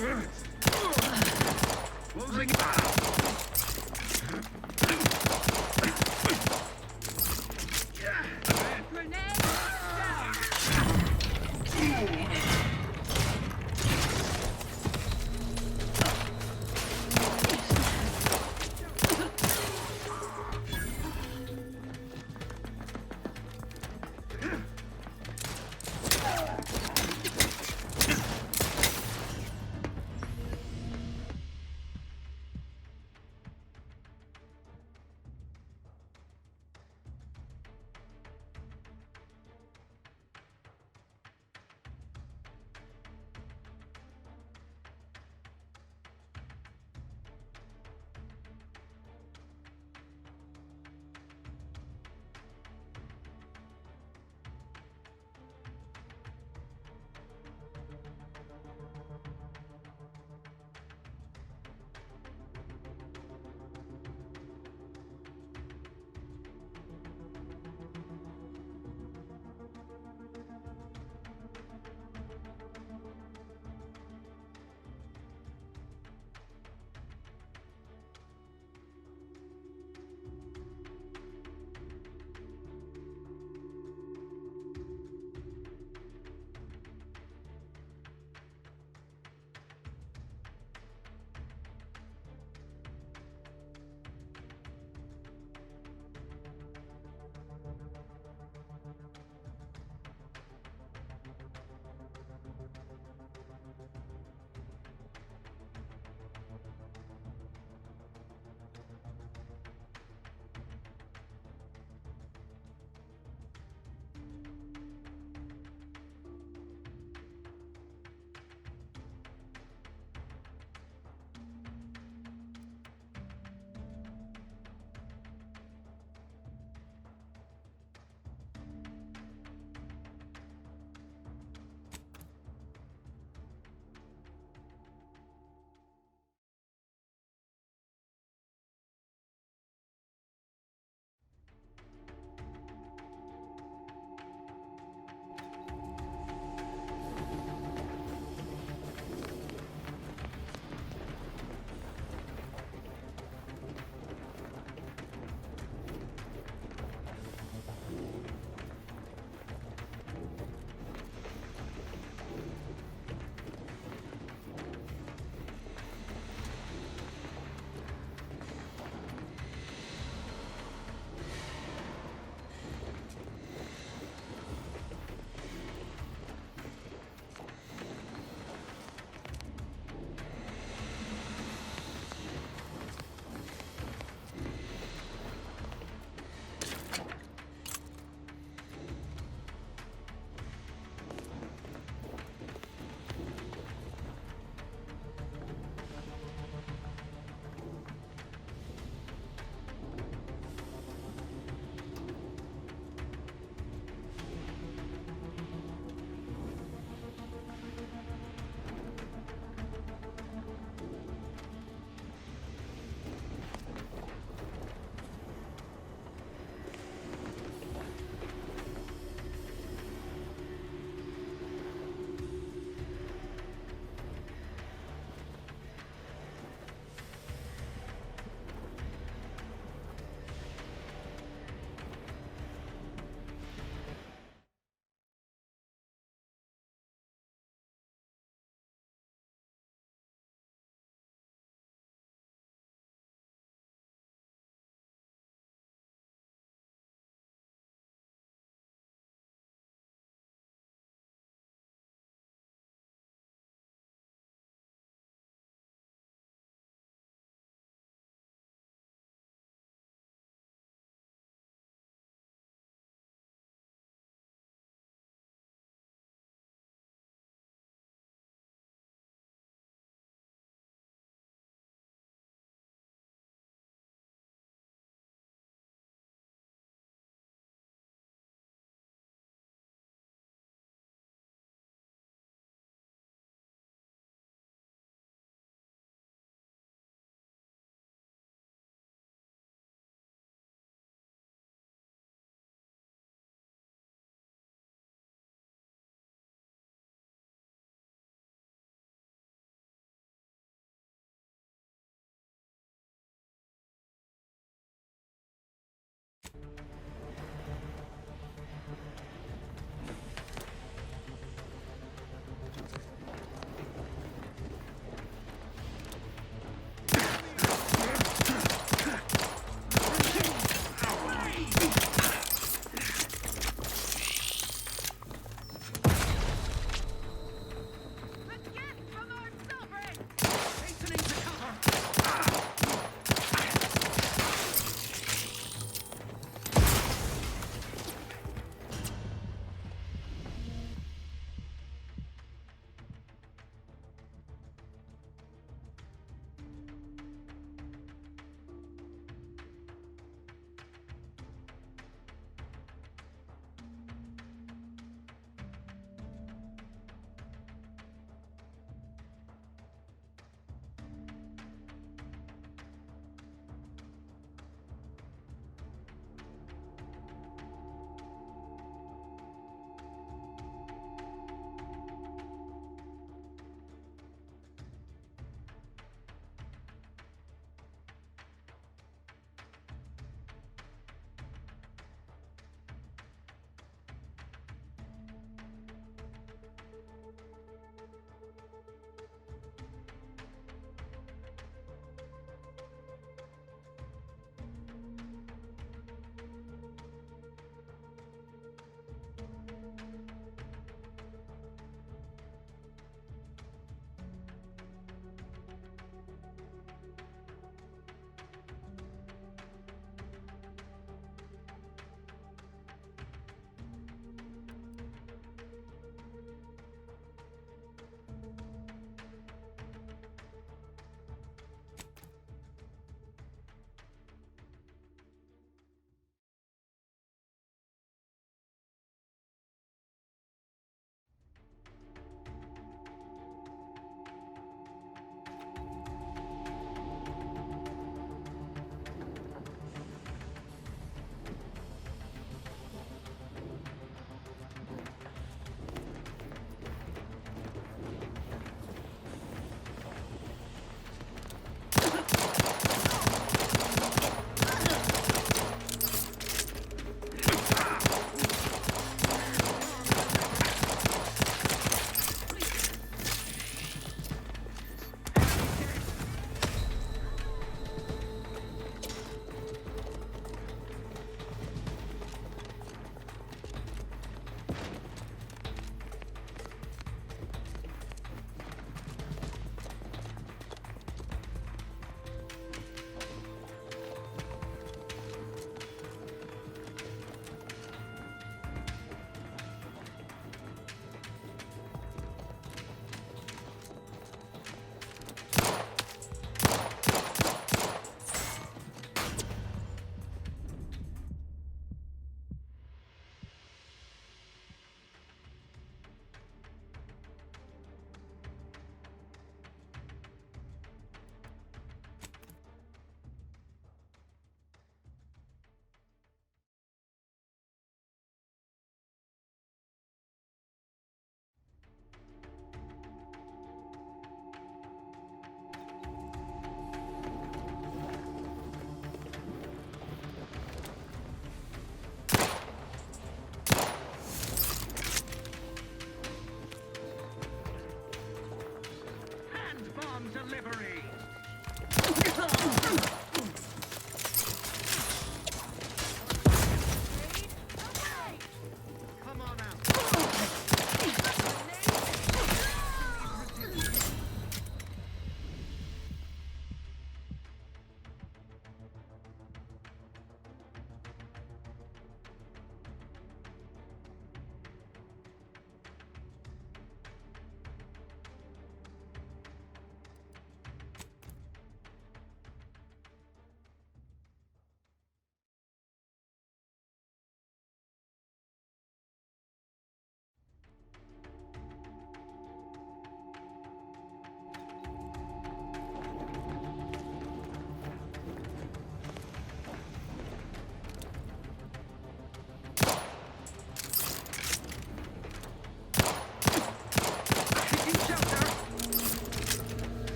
Closing.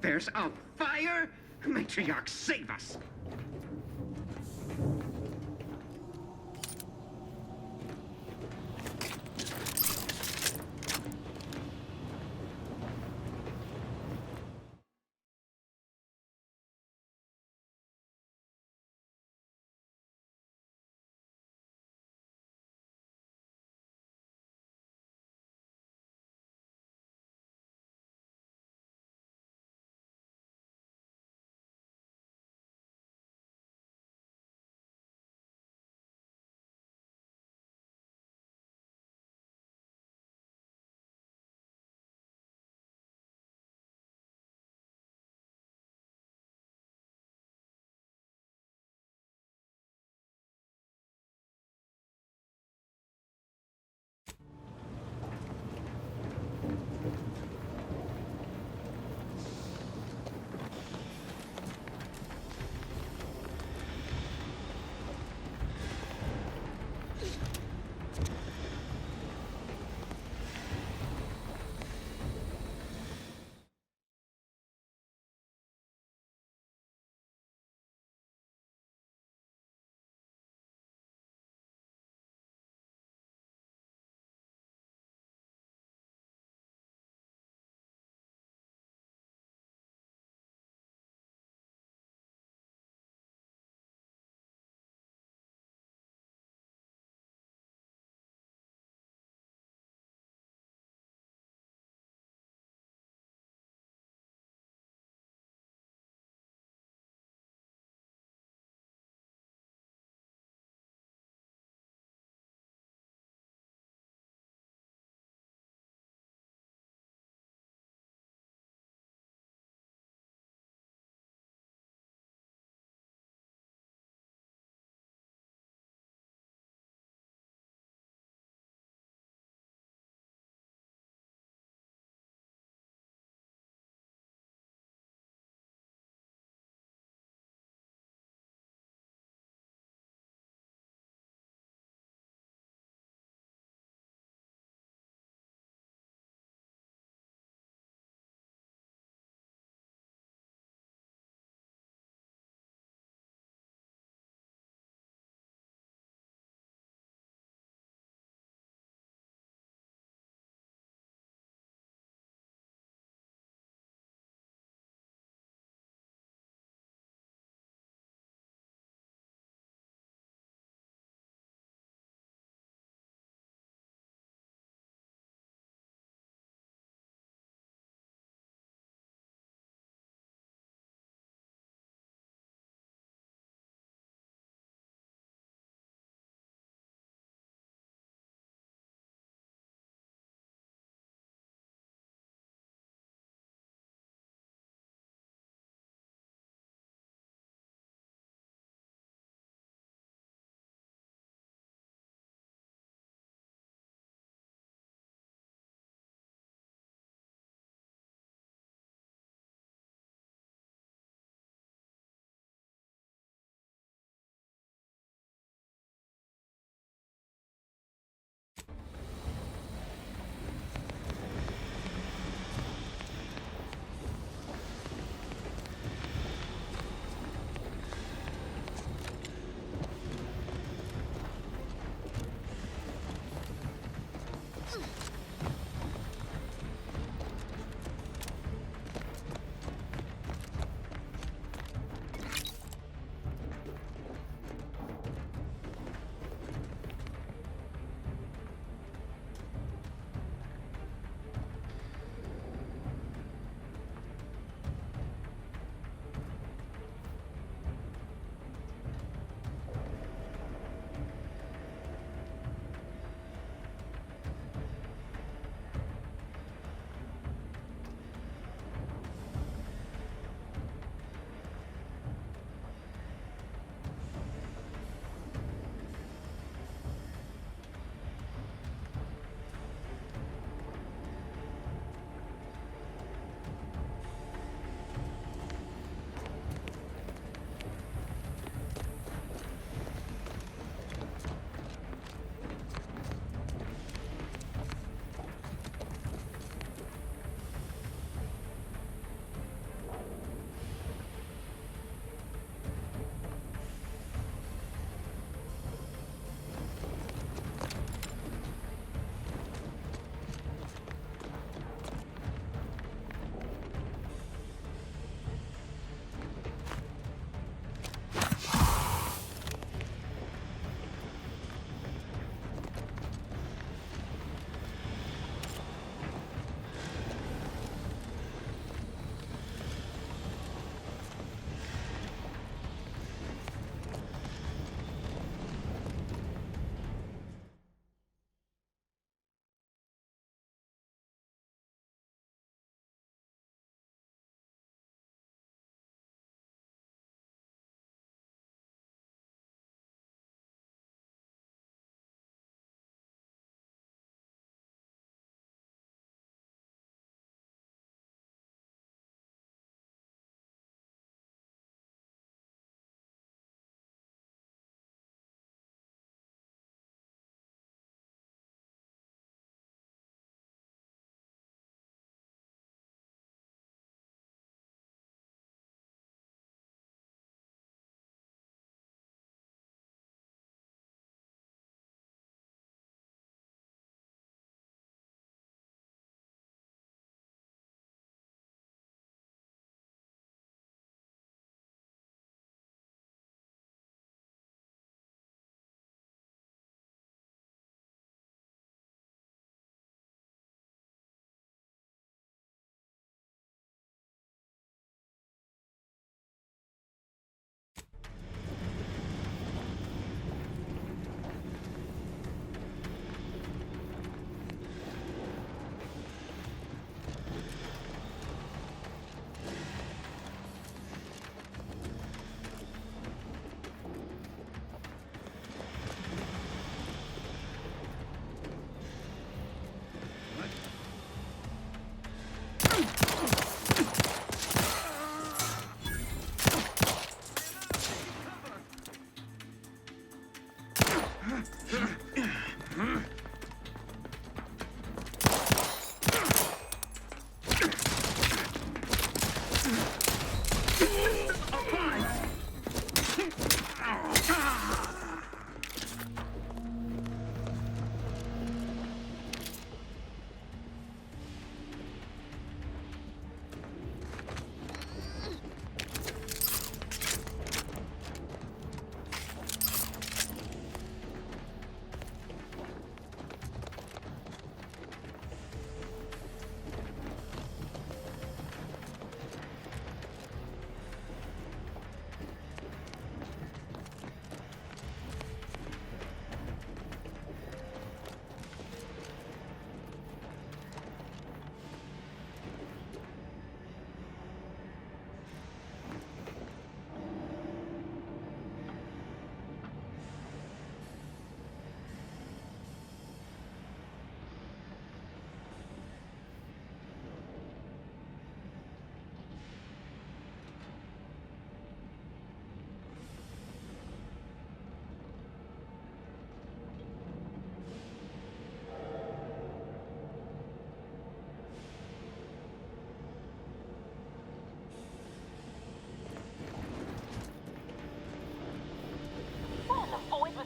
There's a fire? Matriarch, save us!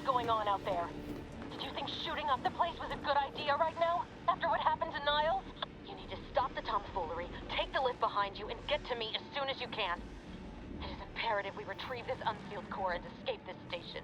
Going on out there? Did you think shooting up the place was a good idea right now? After what happened to Niles? You need to stop the tomfoolery, take the lift behind you, and get to me as soon as you can. It is imperative we retrieve this unsealed core and escape this station.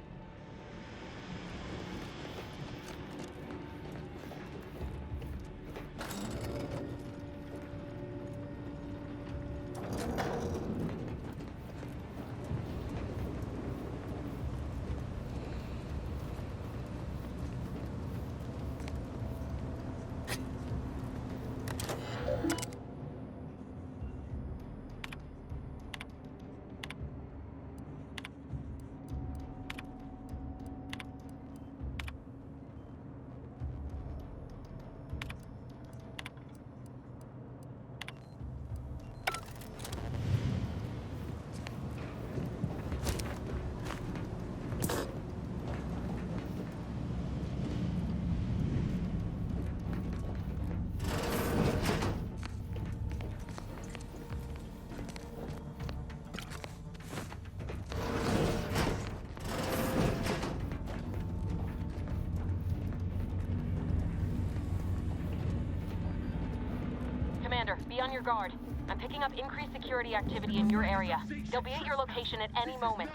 Be on your guard. I'm picking up increased security activity in your area. They'll be at your location at any moment.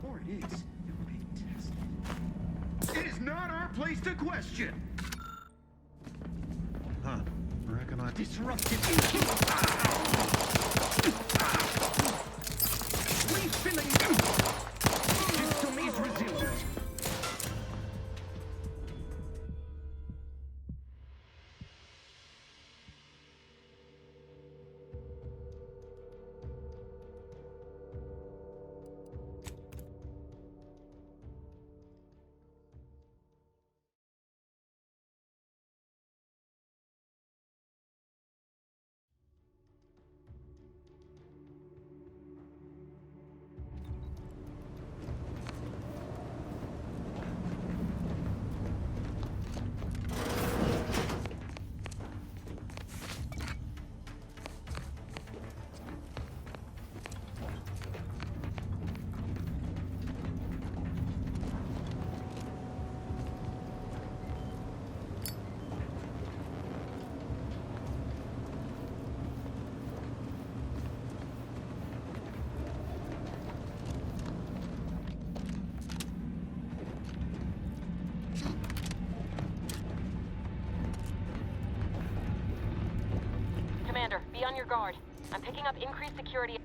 Or it is. You're being tested. It is not our place to question. Huh. Reckon I disrupted you. Refilling. System is resilient. Commander, be on your guard. I'm picking up increased security.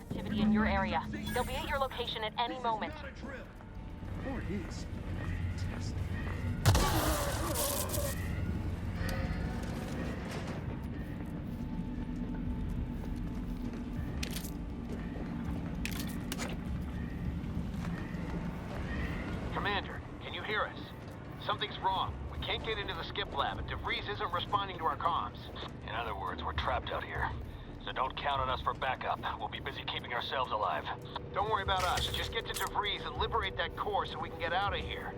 Activity in your area. They'll be at your location at any moment. Or it is. Test. Commander, can you hear us? Something's wrong. We can't get into the skip lab, and DeVries isn't responding to our comms. In other words, we're trapped out here. So don't count on us for backup. We'll be busy keeping ourselves alive. Don't worry about us. Just get to DeVries and liberate that core so we can get out of here.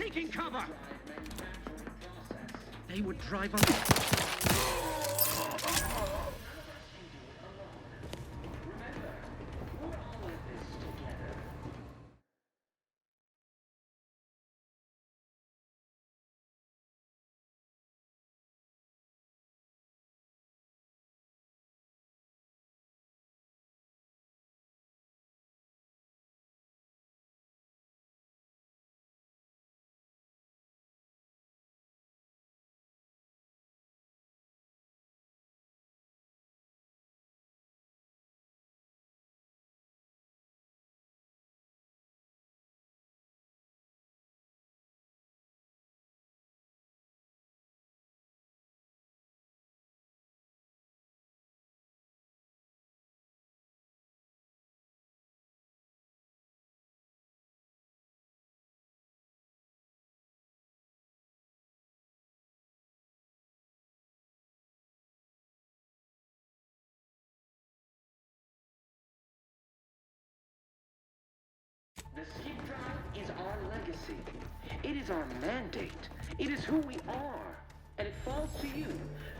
taking cover! They would drive us. The skip drive is our legacy. It is our mandate. It is who we are. And it falls to you,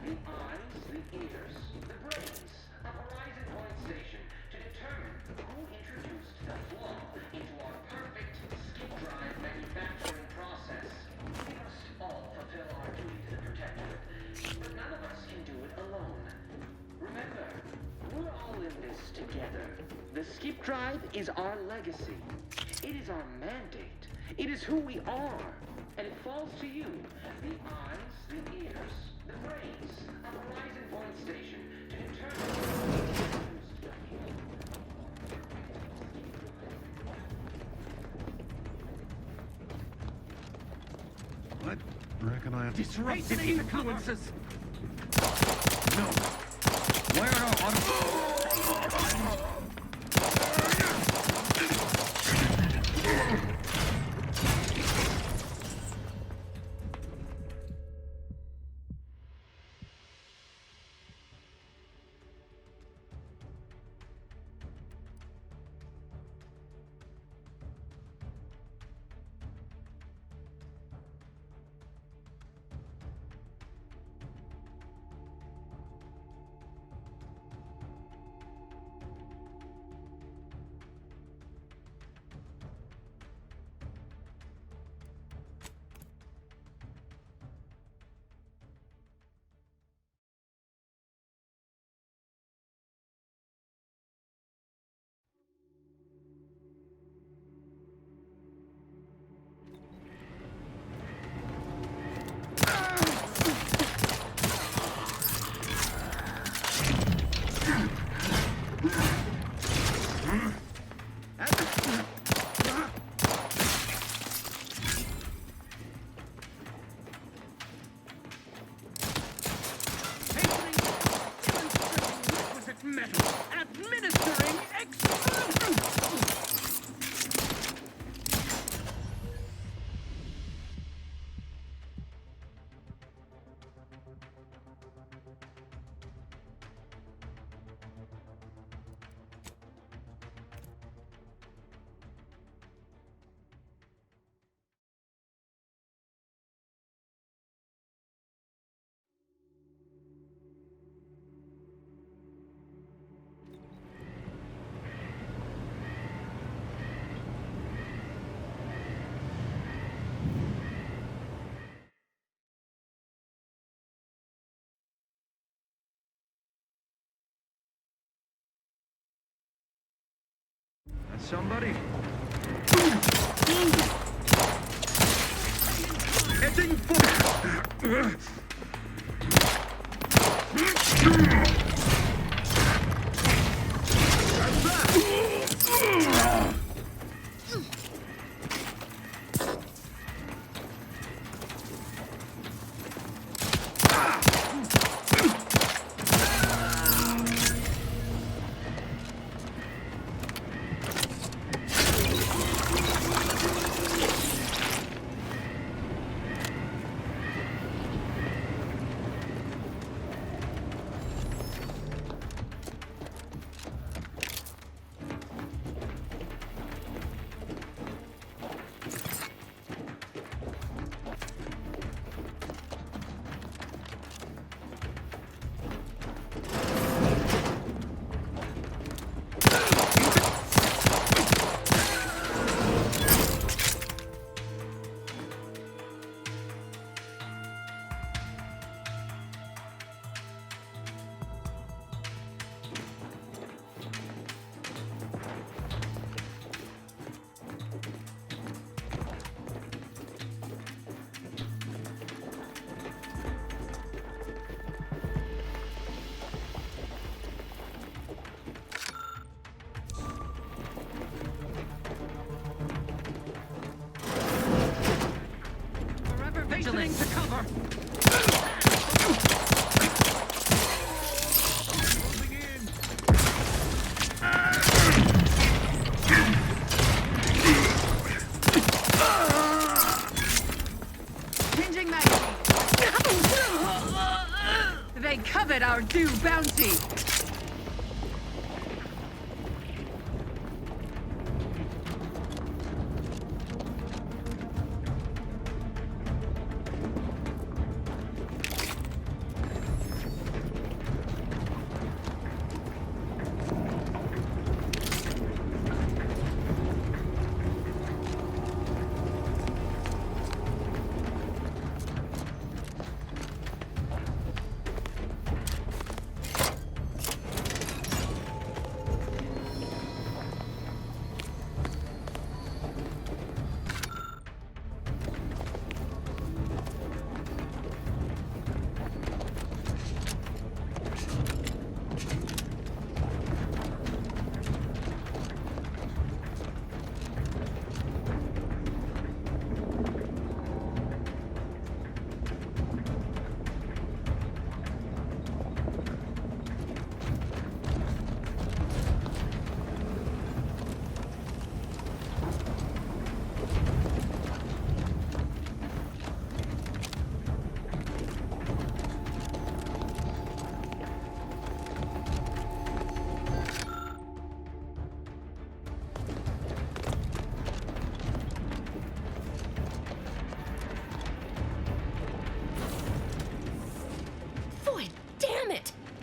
the eyes, the ears, the brains of Horizon Point Station to determine who introduced the flaw into our perfect skip drive manufacturing process. We must all fulfill our duty to the Protectorate, but none of us can do it alone. Remember, we're all in this together. The skip drive is our legacy. It is our mandate. It is who we are. And it falls to you, the eyes, the ears, the brains of Horizon Point Station to determine What? Reckon I have to... Disruptive influences! No. Where are Administering explosion! Somebody. Heading for. Running to cover! Changing magazine. They covet our due bounty.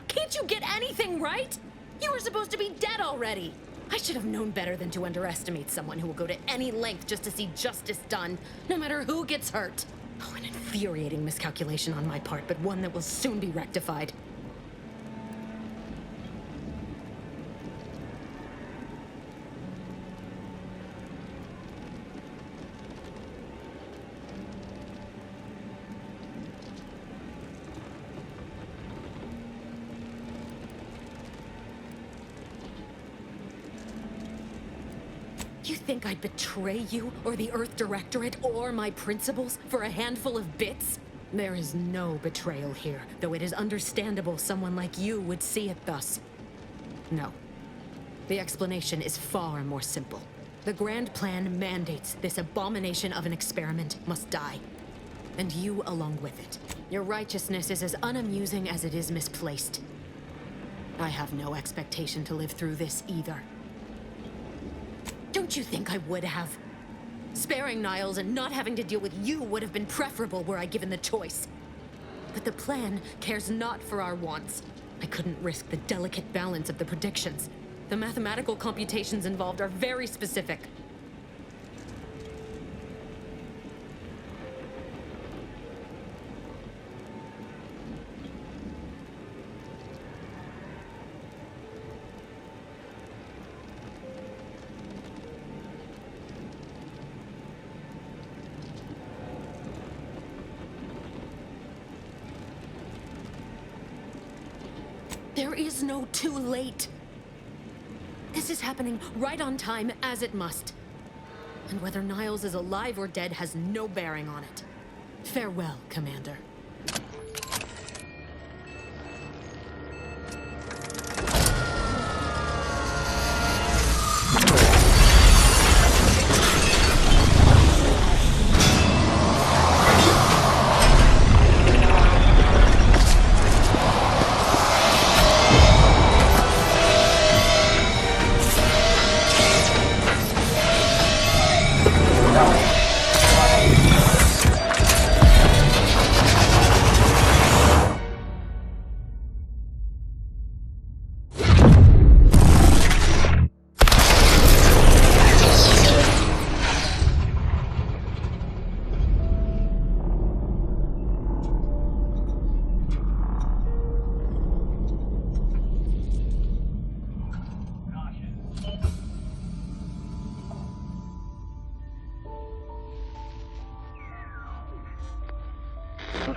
Can't you get anything right? You were supposed to be dead already. I should have known better than to underestimate someone who will go to any length just to see justice done, no matter who gets hurt. Oh, an infuriating miscalculation on my part, but one that will soon be rectified. You think I'd betray you, or the Earth Directorate, or my principals for a handful of bits? There is no betrayal here, though it is understandable someone like you would see it thus. No. The explanation is far more simple. The Grand Plan mandates this abomination of an experiment must die. And you along with it. Your righteousness is as unamusing as it is misplaced. I have no expectation to live through this either. Don't you think I would have? Sparing Niles and not having to deal with you would have been preferable were I given the choice. But the plan cares not for our wants. I couldn't risk the delicate balance of the predictions. The mathematical computations involved are very specific. There is no too late. This is happening right on time, as it must. And whether Niles is alive or dead has no bearing on it. Farewell, Commander.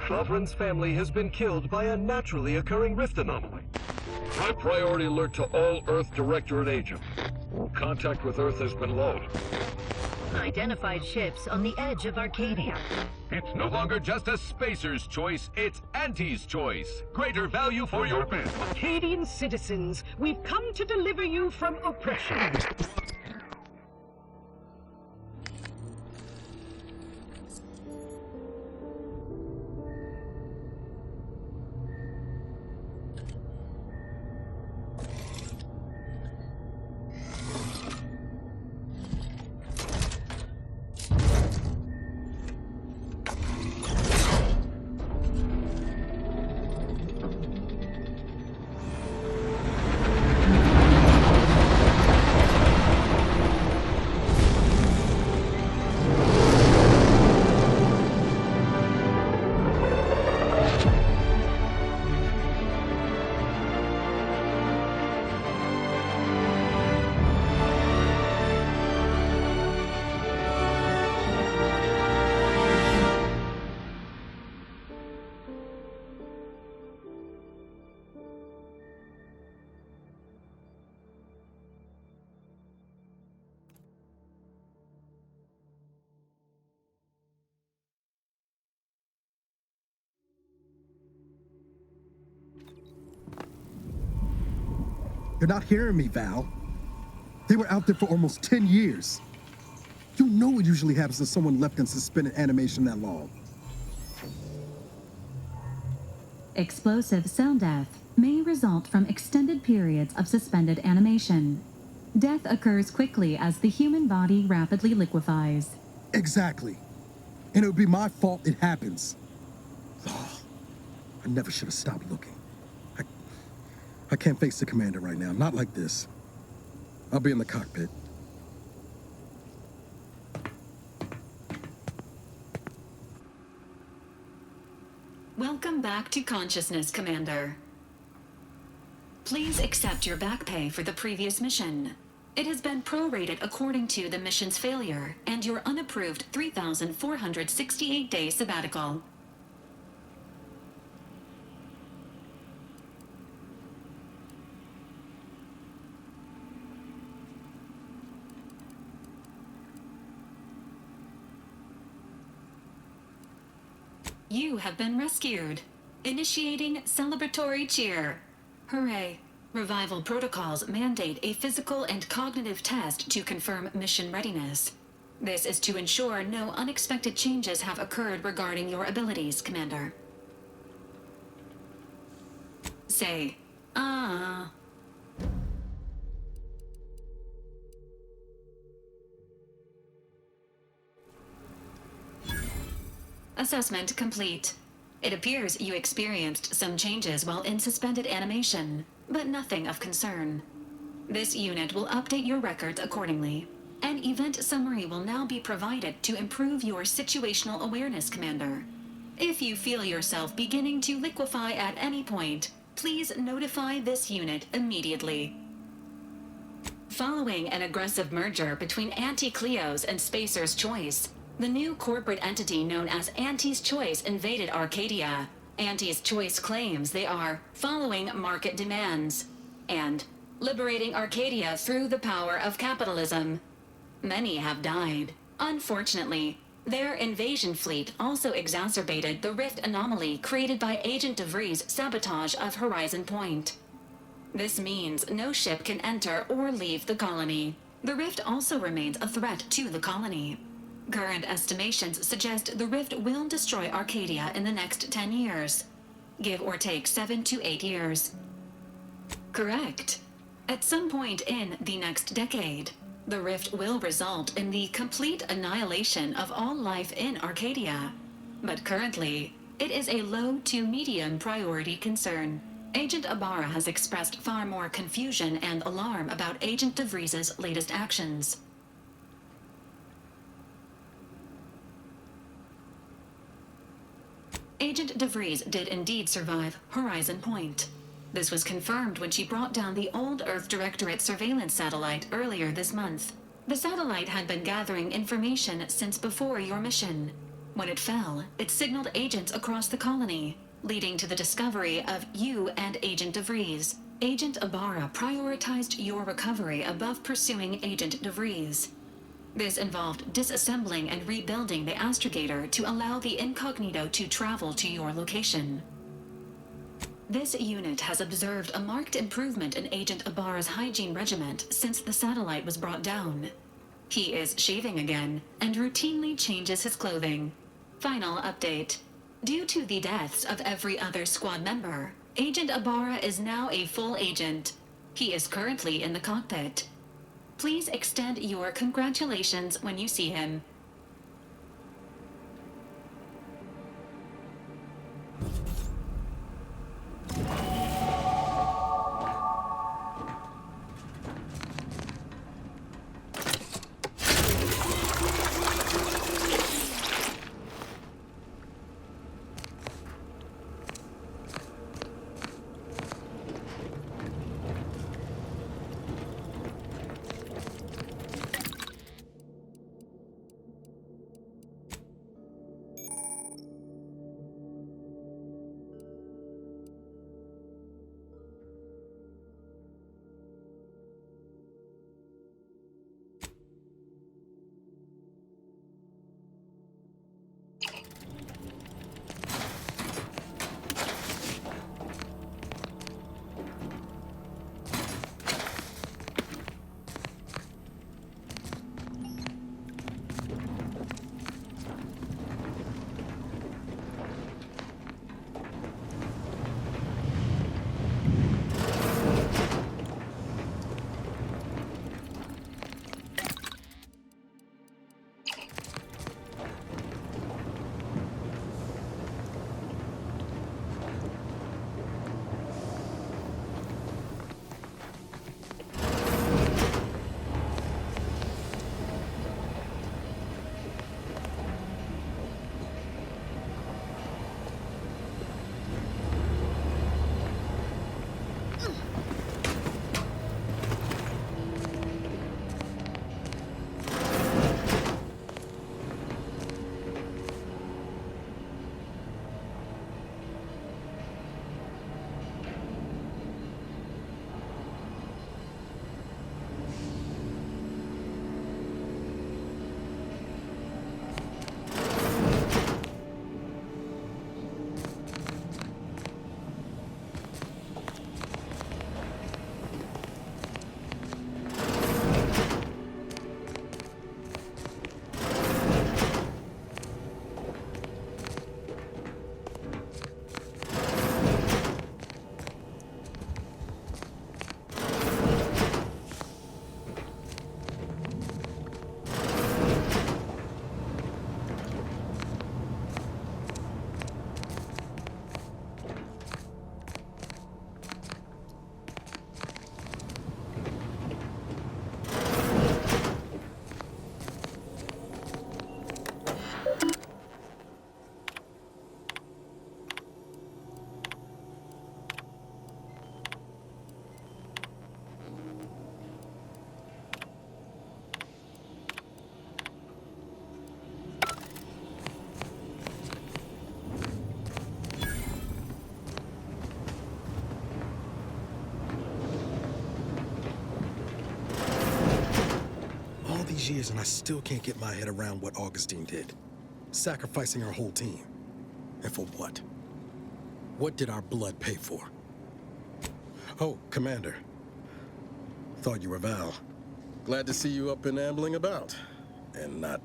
Sovereign's family has been killed by a naturally occurring rift anomaly. High priority alert to all Earth Directorate agents. Contact with Earth has been low. Unidentified ships on the edge of Arcadia. It's no longer just a spacer's choice, it's Auntie's choice. Greater value for your men. Arcadian citizens, we've come to deliver you from oppression. You're not hearing me, Val. They were out there for almost 10 years. You know what usually happens to someone left in suspended animation that long. Explosive cell death may result from extended periods of suspended animation. Death occurs quickly as the human body rapidly liquefies. Exactly. And it would be my fault it happens. Oh, I never should have stopped looking. I can't face the commander right now, not like this. I'll be in the cockpit. Welcome back to consciousness, Commander. Please accept your back pay for the previous mission. It has been prorated according to the mission's failure and your unapproved 3,468-day sabbatical. You have been rescued. Initiating celebratory cheer. Hooray. Revival protocols mandate a physical and cognitive test to confirm mission readiness. This is to ensure no unexpected changes have occurred regarding your abilities, Commander. Say, ah. Assessment complete. It appears you experienced some changes while in suspended animation, but nothing of concern. This unit will update your records accordingly. An event summary will now be provided to improve your situational awareness, Commander. If you feel yourself beginning to liquefy at any point, please notify this unit immediately. Following an aggressive merger between Anti-Cleo's and Spacer's Choice, the new corporate entity known as Auntie's Choice invaded Arcadia. Auntie's Choice claims they are following market demands and liberating Arcadia through the power of capitalism. Many have died. Unfortunately, their invasion fleet also exacerbated the rift anomaly created by Agent DeVries' sabotage of Horizon Point. This means no ship can enter or leave the colony. The rift also remains a threat to the colony. Current estimations suggest the rift will destroy Arcadia in the next 10 years. Give or take 7 to 8 years. Correct. At some point in the next decade, the rift will result in the complete annihilation of all life in Arcadia. But currently, it is a low to medium priority concern. Agent Ibarra has expressed far more confusion and alarm about Agent DeVries' latest actions. Agent DeVries did indeed survive Horizon Point. This was confirmed when she brought down the old Earth Directorate surveillance satellite earlier this month. The satellite had been gathering information since before your mission. When it fell, it signaled agents across the colony, leading to the discovery of you and Agent DeVries. Agent Ibarra prioritized your recovery above pursuing Agent DeVries. This involved disassembling and rebuilding the astrogator to allow the incognito to travel to your location. This unit has observed a marked improvement in Agent Ibarra's hygiene regimen since the satellite was brought down. He is shaving again and routinely changes his clothing. Final update. Due to the deaths of every other squad member, Agent Ibarra is now a full agent. He is currently in the cockpit. Please extend your congratulations when you see him. Years and I still can't get my head around what Augustine did. Sacrificing our whole team. And for what? What did our blood pay for? Oh, Commander. Thought you were Val. Glad to see you up and ambling about. And not,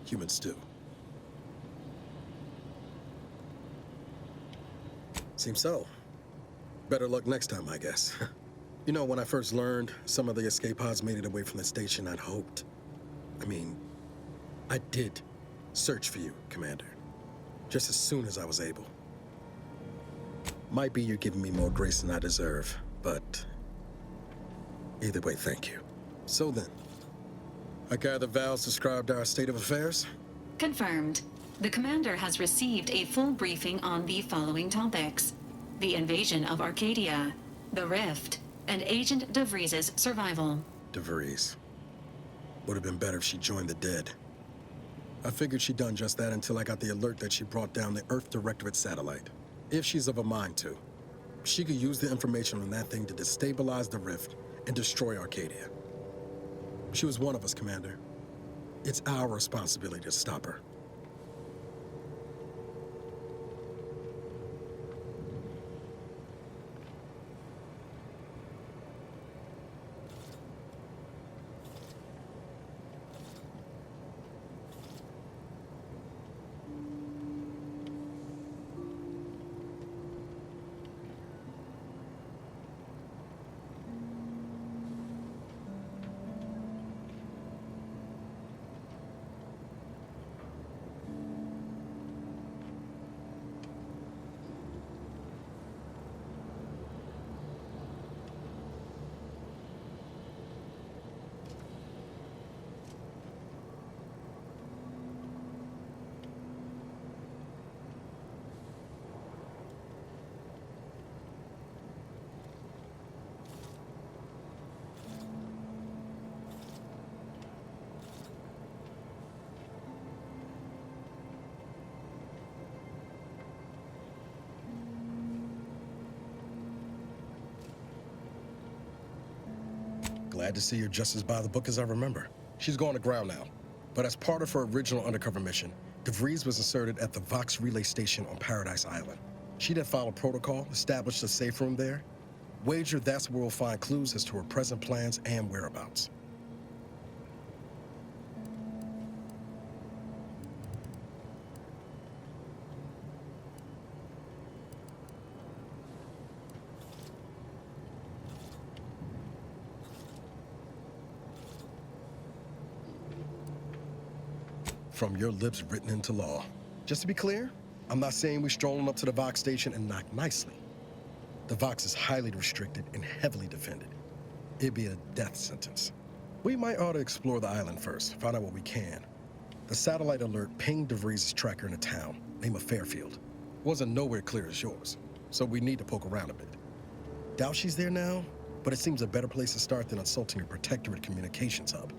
human stew. Seems so. Better luck next time, I guess. You know, when I first learned some of the escape pods made it away from the station, I'd hoped. I did search for you, Commander. Just as soon as I was able. Might be you're giving me more grace than I deserve, but either way, thank you. So then, I gather Val's described our state of affairs? Confirmed. The commander has received a full briefing on the following topics: the invasion of Arcadia, the Rift, and Agent DeVries' survival. DeVries. Would have been better if she joined the dead. I figured she'd done just that until I got the alert that she brought down the Earth Directorate satellite. If she's of a mind to, she could use the information on that thing to destabilize the Rift and destroy Arcadia. She was one of us, Commander. It's our responsibility to stop her. Glad to see you're just as by the book as I remember. She's going to ground now. But as part of her original undercover mission, DeVries was inserted at the Vox relay station on Paradise Island. She then followed protocol, established a safe room there. Wager that's where we'll find clues as to her present plans and whereabouts. From your lips written into law. Just to be clear, I'm not saying we strolling up to the Vox station and knock nicely. The Vox is highly restricted and heavily defended. It'd be a death sentence. We might ought to explore the island first, find out what we can. The satellite alert pinged DeVries' tracker in a town, name of Fairfield. Wasn't nowhere clear as yours, so we need to poke around a bit. Doubt she's there now, but it seems a better place to start than insulting your protectorate communications hub.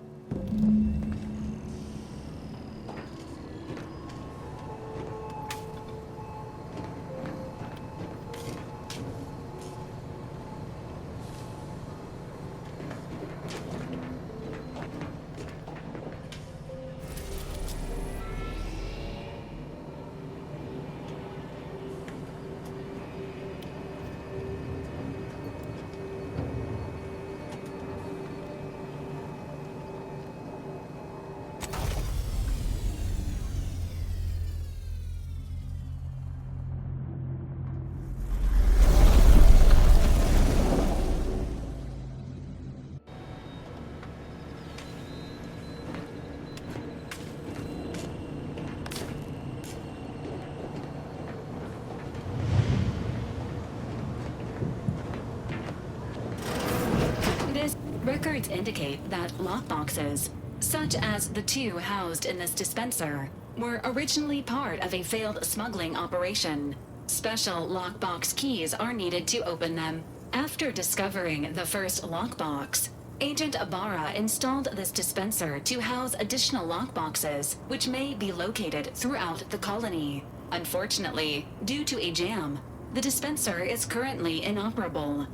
Records indicate that lockboxes, such as the two housed in this dispenser, were originally part of a failed smuggling operation. Special lockbox keys are needed to open them. After discovering the first lockbox, Agent Ibarra installed this dispenser to house additional lockboxes, which may be located throughout the colony. Unfortunately, due to a jam, the dispenser is currently inoperable.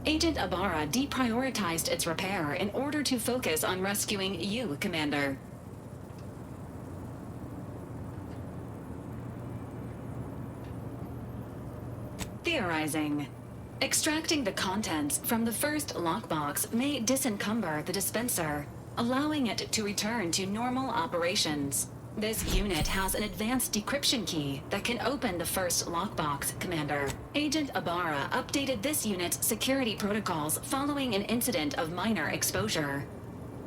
Agent Ibarra deprioritized its repair in order to focus on rescuing you, Commander. Theorizing. Extracting the contents from the first lockbox may disencumber the dispenser, allowing it to return to normal operations. This unit has an advanced decryption key that can open the first lockbox, Commander. Agent Ibarra updated this unit's security protocols following an incident of minor exposure.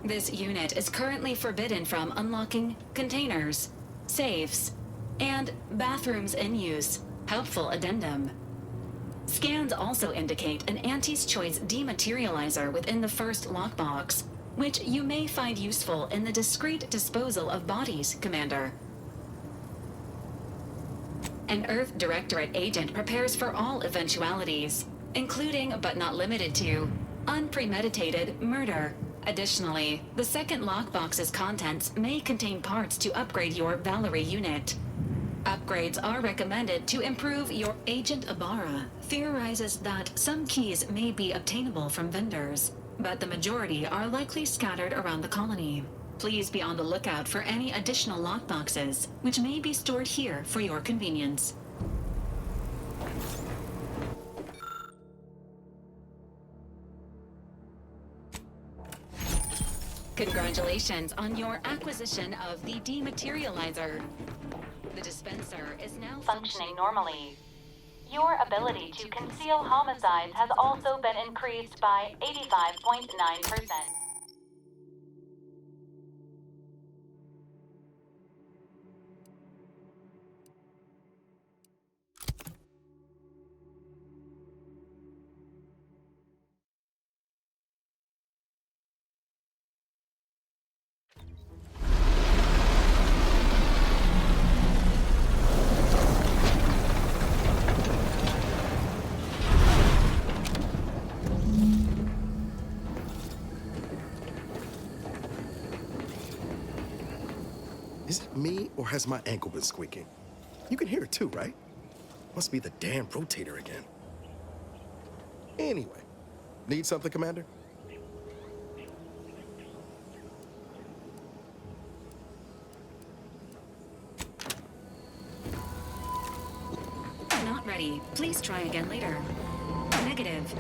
This unit is currently forbidden from unlocking containers, safes, and bathrooms in use. Helpful addendum. Scans also indicate an Auntie's Choice dematerializer within the first lockbox, which you may find useful in the discreet disposal of bodies, Commander. An Earth Directorate agent prepares for all eventualities, including but not limited to unpremeditated murder. Additionally, the second lockbox's contents may contain parts to upgrade your Valerie unit. Upgrades are recommended to improve your... Agent Ibarra theorizes that some keys may be obtainable from vendors, but the majority are likely scattered around the colony. Please be on the lookout for any additional lockboxes, which may be stored here for your convenience. Congratulations on your acquisition of the dematerializer. The dispenser is now Functioning normally. Your ability to conceal homicides has also been increased by 85.9%. Is it me, or has my ankle been squeaking? You can hear it too, right? Must be the damn rotator again. Anyway, need something, Commander? not ready. Please try again later. Negative.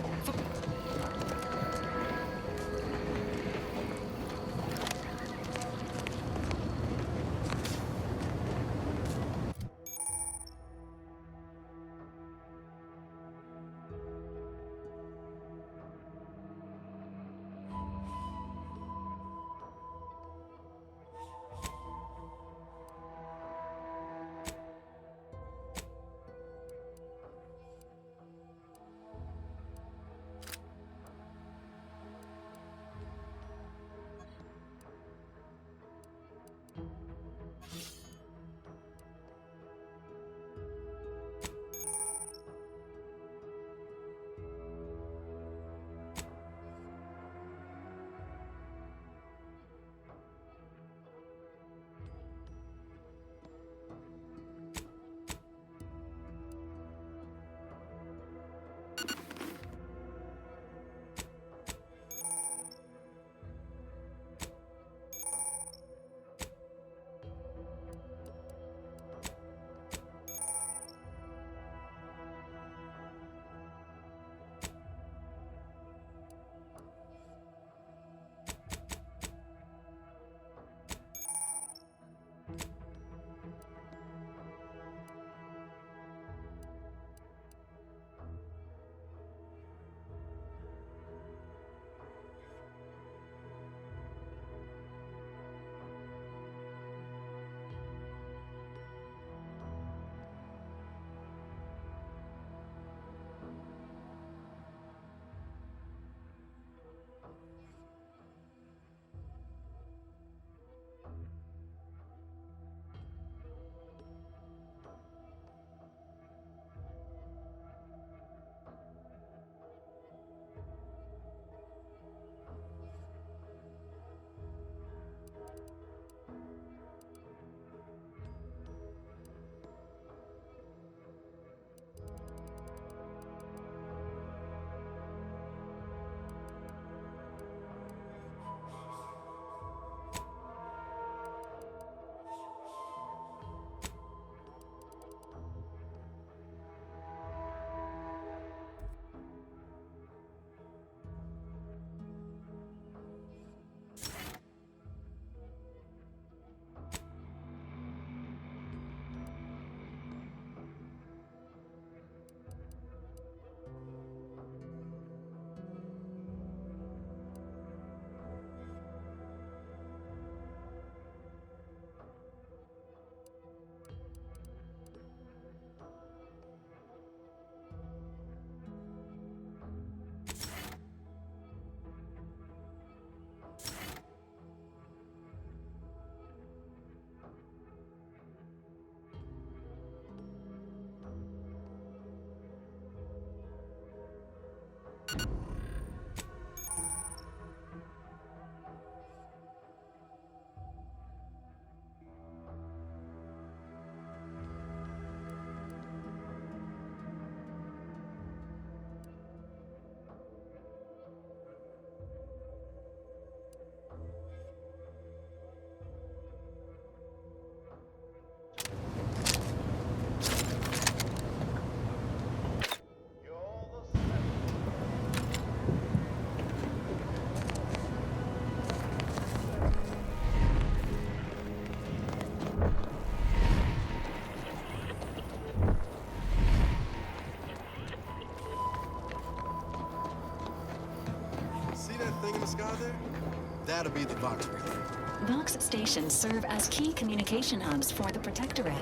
That'll be the Vox relay. Vox stations serve as key communication hubs for the Protectorate.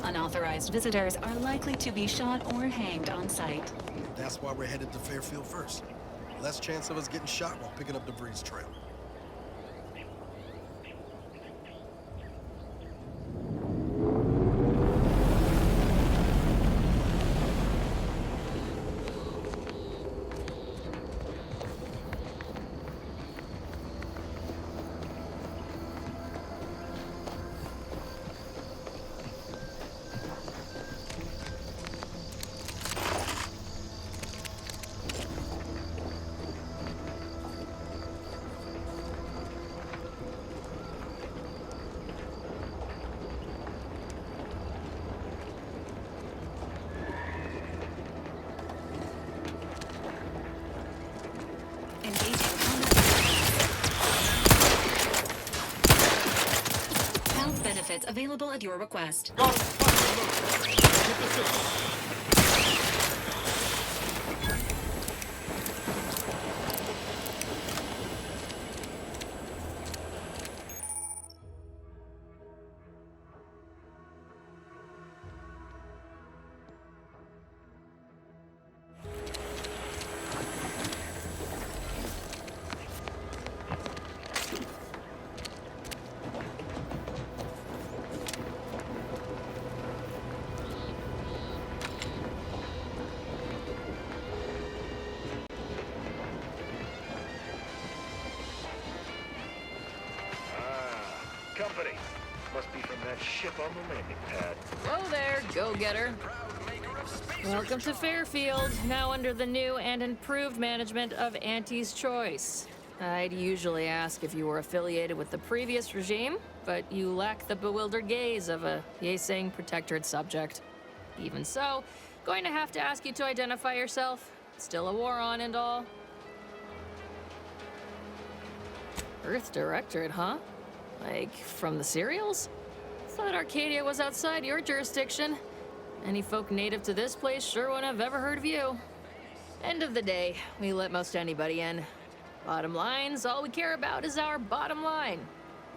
Unauthorized visitors are likely to be shot or hanged on site. That's why we're headed to Fairfield first. Less chance of us getting shot while picking up debris trail. Health benefits available at your request. Company. Must be from that ship on the landing pad. Whoa there, go-getter. Welcome to Fairfield, now under the new and improved management of Auntie's Choice. I'd usually ask if you were affiliated with the previous regime, but you lack the bewildered gaze of a yay-saying Protectorate subject. Even so, going to have to ask you to identify yourself. Still a war on and all. Earth Directorate, huh? Like, from the serials? Thought Arcadia was outside your jurisdiction. Any folk native to this place sure wouldn't have ever heard of you. End of the day, we let most anybody in. Bottom line's all we care about is our bottom line.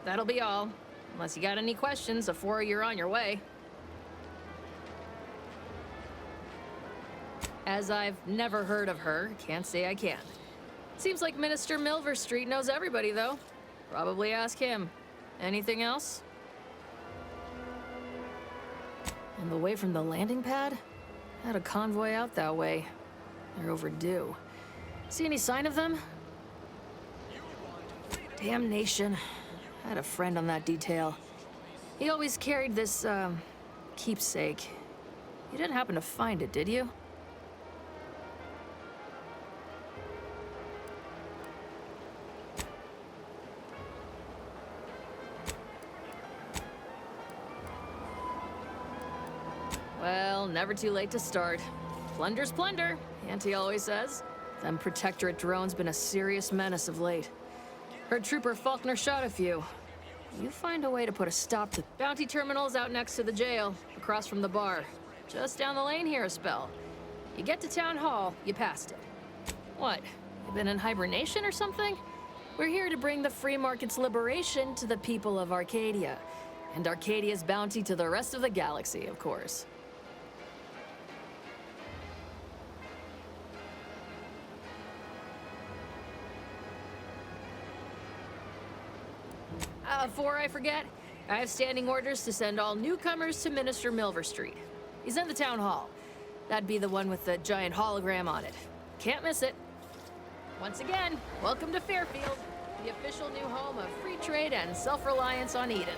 That'll be all. Unless you got any questions before you're on your way. As I've never heard of her, can't say I can. Seems like Minister Milverstreet knows everybody, though. Probably ask him. Anything else? On the way from the landing pad? Had a convoy out that way. They're overdue. See any sign of them? Damnation. Had a friend on that detail. He always carried this, keepsake. You didn't happen to find it, did you? Well, never too late to start. Plunder's plunder, Auntie always says. Them Protectorate drones been a serious menace of late. Heard Trooper Faulkner shot a few. You find a way to put a stop to bounty terminals out next to the jail, across from the bar. Just down the lane here a spell. You get to Town Hall, you passed it. What, you been in hibernation or something? We're here to bring the free market's liberation to the people of Arcadia. And Arcadia's bounty to the rest of the galaxy, of course. Before I forget, I have standing orders to send all newcomers to Minister Milverstreet. He's in the town hall. That'd be the one with the giant hologram on it. Can't miss it. Once again, welcome to Fairfield, the official new home of free trade and self-reliance on Eden.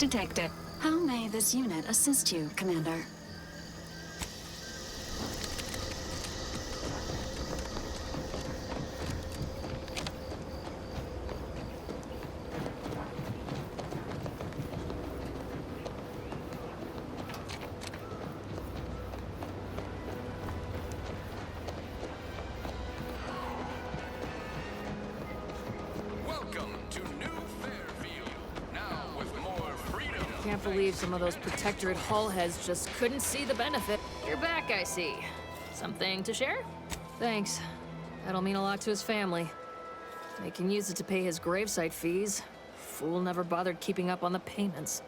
detected. How may this unit assist you, Commander? Can't believe some of those Protectorate hull heads just couldn't see the benefit. You're back, I see. Something to share? Thanks. That'll mean a lot to his family. They can use it to pay his gravesite fees. Fool never bothered keeping up on the payments.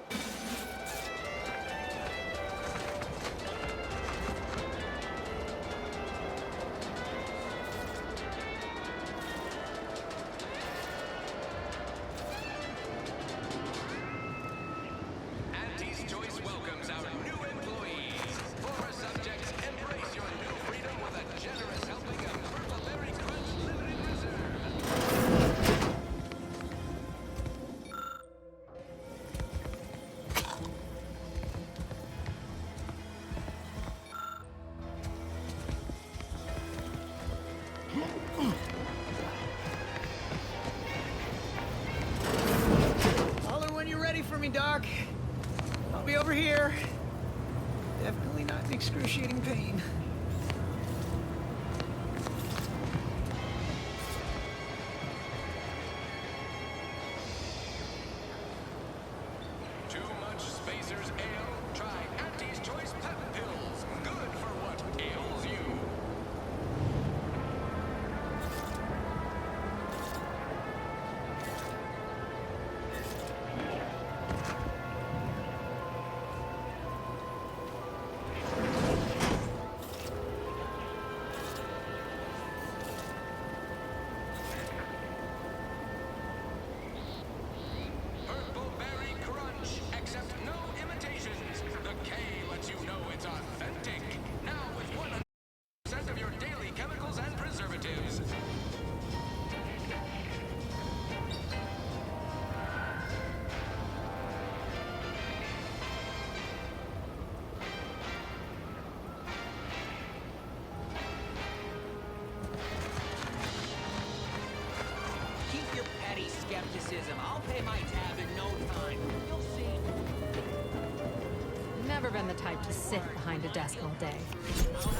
Holler when you're ready for me, Doc. I'll be over here. Definitely not in excruciating pain. Too much Spacers Ale? Try Auntie's Choice Pep Pills. Good for what ails you. Purple Berry Crunch. Accept no imitations. The K lets you know it's authentic. Now with 100% of your daily chemicals and preservatives. Keep your petty skepticism. I'll pay my tab in no time. You'll see. Never been the type to sit behind a desk all day.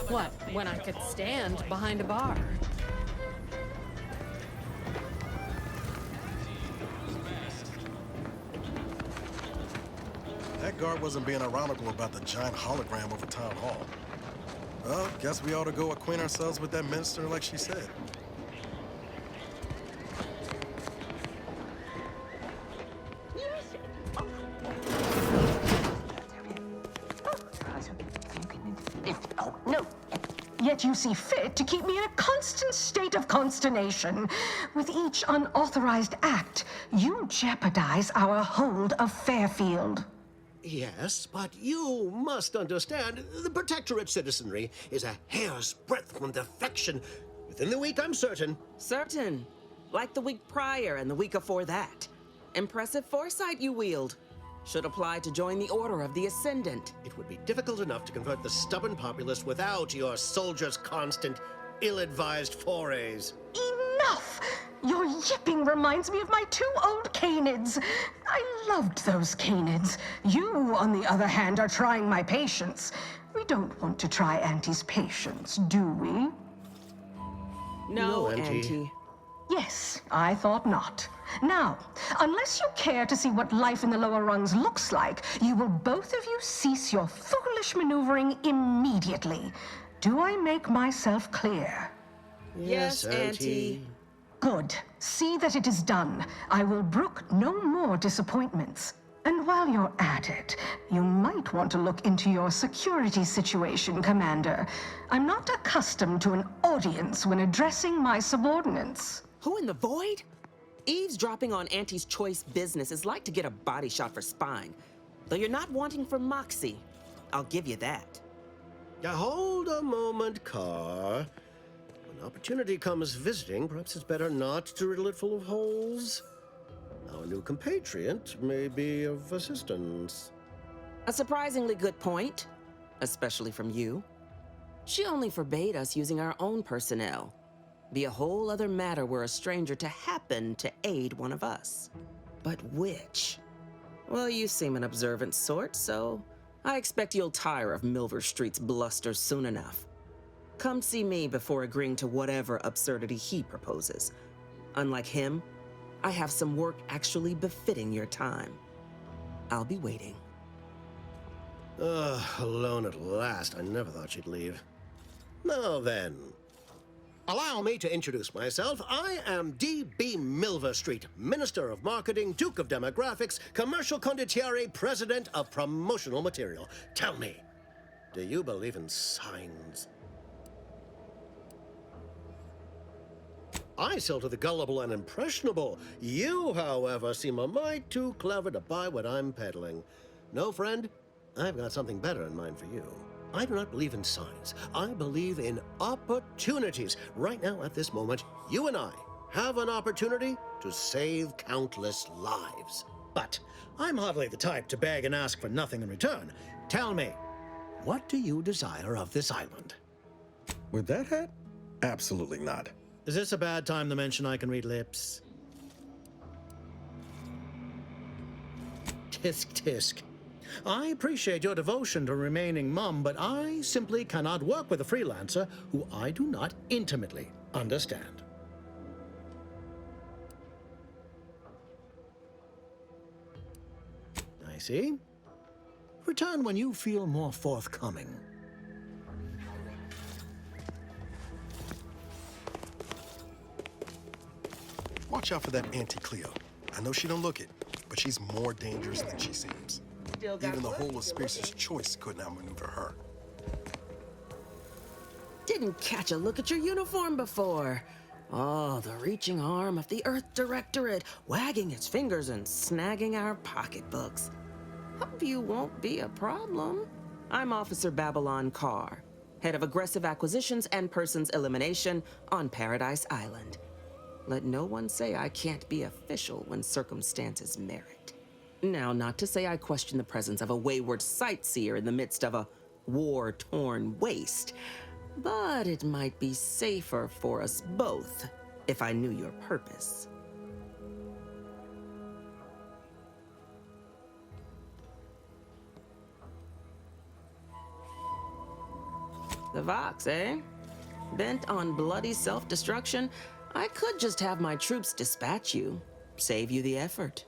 What, when I could stand behind a bar? That guard wasn't being ironical about the giant hologram over Town Hall. Well, guess we ought to go acquaint ourselves with that minister like she said. Oh, no. Yet you see fit to keep me in a constant state of consternation. With each unauthorized act, you jeopardize our hold of Fairfield. Yes, but you must understand, the Protectorate citizenry is a hair's breadth from defection. Within the week, I'm certain. Certain. Like the week prior and the week before that. Impressive foresight you wield. Should apply to join the Order of the Ascendant. It would be difficult enough to convert the stubborn populace without your soldiers' constant, ill-advised forays. Enough! Your yipping reminds me of my 2 old canids. I loved those canids. You, on the other hand, are trying my patience. We don't want to try Auntie's patience, do we? No, Auntie. Yes, I thought not. Now, unless you care to see what life in the lower rungs looks like, you will both of you cease your foolish maneuvering immediately. Do I make myself clear? Yes, Auntie. Good. See that it is done. I will brook no more disappointments. And while you're at it, you might want to look into your security situation, Commander. I'm not accustomed to an audience when addressing my subordinates. Who in the void? Eavesdropping on Auntie's Choice business is like to get a body shot for spying. Though you're not wanting for moxie. I'll give you that. Now, hold a moment, Carr. When opportunity comes visiting, perhaps it's better not to riddle it full of holes. our new compatriot may be of assistance. A surprisingly good point, especially from you. She only forbade us using our own personnel. Be a whole other matter were a stranger to happen to aid one of us. But which? Well, you seem an observant sort, so I expect you'll tire of Milver Street's bluster soon enough. Come see me before agreeing to whatever absurdity he proposes. Unlike him, I have some work actually befitting your time. I'll be waiting. Alone at last. I never thought she'd leave. Now then, allow me to introduce myself. I am D.B. Milver Street, Minister of Marketing, Duke of Demographics, Commercial Condottieri, President of Promotional Material. Tell me, do you believe in signs? I sell to the gullible and impressionable. You, however, seem a mite too clever to buy what I'm peddling. No, friend, I've got something better in mind for you. I do not believe in signs. I believe in opportunities. Right now, at this moment, you and I have an opportunity to save countless lives. But I'm hardly the type to beg and ask for nothing in return. Tell me, what do you desire of this island? With that hat? Absolutely not. Is this a bad time to mention I can read lips? Tisk tisk. I appreciate your devotion to remaining mum, but I simply cannot work with a freelancer who I do not intimately understand. I see. Return when you feel more forthcoming. Watch out for that Auntie Cleo. I know she don't look it, but she's more dangerous than she seems. Even the whole of Spears' choice couldn't outmaneuver her. Didn't catch a look at your uniform before. Oh, the reaching arm of the Earth Directorate, wagging its fingers and snagging our pocketbooks. Hope you won't be a problem. I'm Officer Babylon Carr, head of aggressive acquisitions and persons elimination on Paradise Island. Let no one say I can't be official when circumstances merit. Now, not to say I question the presence of a wayward sightseer in the midst of a war-torn waste, but it might be safer for us both if I knew your purpose. The Vox, eh? Bent on bloody self-destruction? I could just have my troops dispatch you, save you the effort.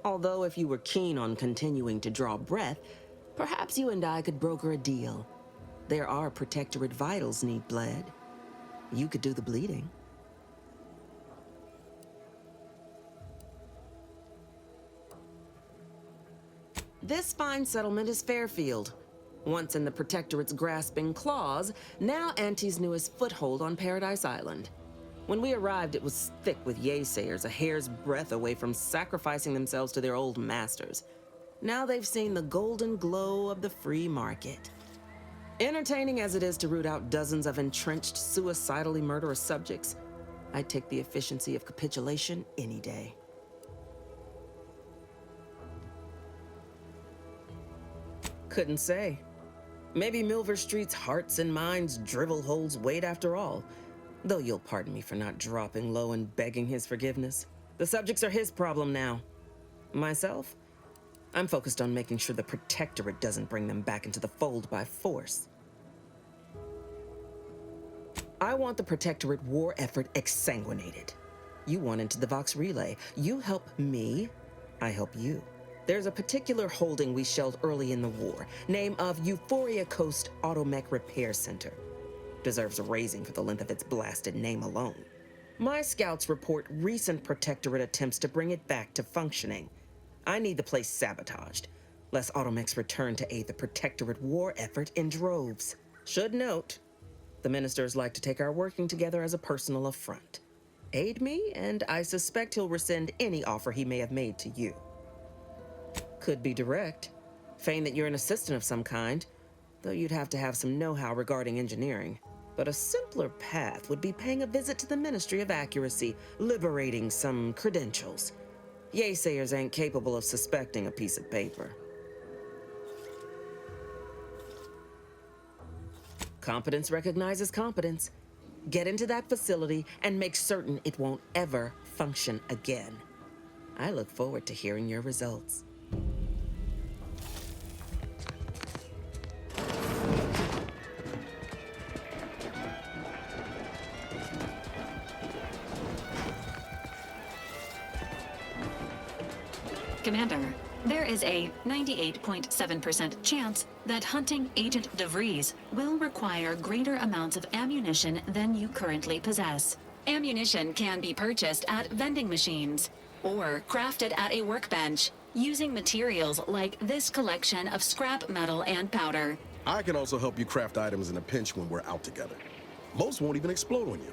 Although if you were keen on continuing to draw breath, perhaps you and I could broker a deal. There are Protectorate vitals need bled. You could do the bleeding. This fine settlement is Fairfield. Once in the Protectorate's grasping claws, now Auntie's newest foothold on Paradise Island. When we arrived, it was thick with yaysayers, a hair's breadth away from sacrificing themselves to their old masters. Now they've seen the golden glow of the free market. Entertaining as it is to root out dozens of entrenched, suicidally murderous subjects, I'd take the efficiency of capitulation any day. Couldn't say. Maybe Milver Street's hearts and minds drivel holds weight after all. Though you'll pardon me for not dropping low and begging his forgiveness. The subjects are his problem now. Myself? I'm focused on making sure the Protectorate doesn't bring them back into the fold by force. I want the Protectorate war effort exsanguinated. You want into the Vox Relay. You help me, I help you. There's a particular holding we shelled early in the war, name of Euphoria Coast Automech Repair Center. Deserves a raising for the length of its blasted name alone. My scouts report recent Protectorate attempts to bring it back to functioning. I need the place sabotaged, lest Automechs return to aid the Protectorate war effort in droves. Should note, the ministers like to take our working together as a personal affront. Aid me, and I suspect he'll rescind any offer he may have made to you. Could be direct. Feign that you're an assistant of some kind, though you'd have to have some know-how regarding engineering. But a simpler path would be paying a visit to the Ministry of Accuracy, liberating some credentials. Yaysayers ain't capable of suspecting a piece of paper. Competence recognizes competence. Get into that facility and make certain it won't ever function again. I look forward to hearing your results. Commander, there is a 98.7% chance that hunting Agent DeVries will require greater amounts of ammunition than you currently possess. Ammunition can be purchased at vending machines or crafted at a workbench using materials like this collection of scrap metal and powder. I can also help you craft items in a pinch when we're out together. Most won't even explode on you.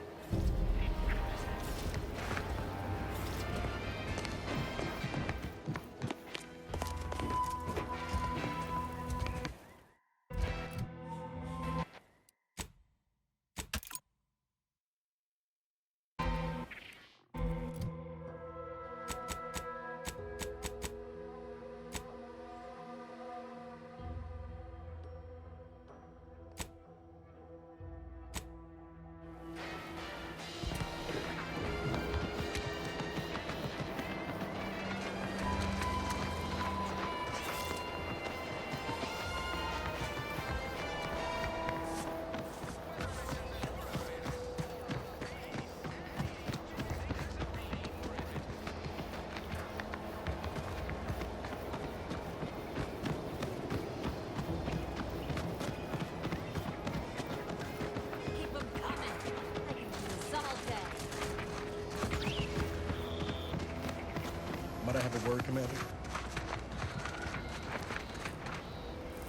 Might I have a word, Commander?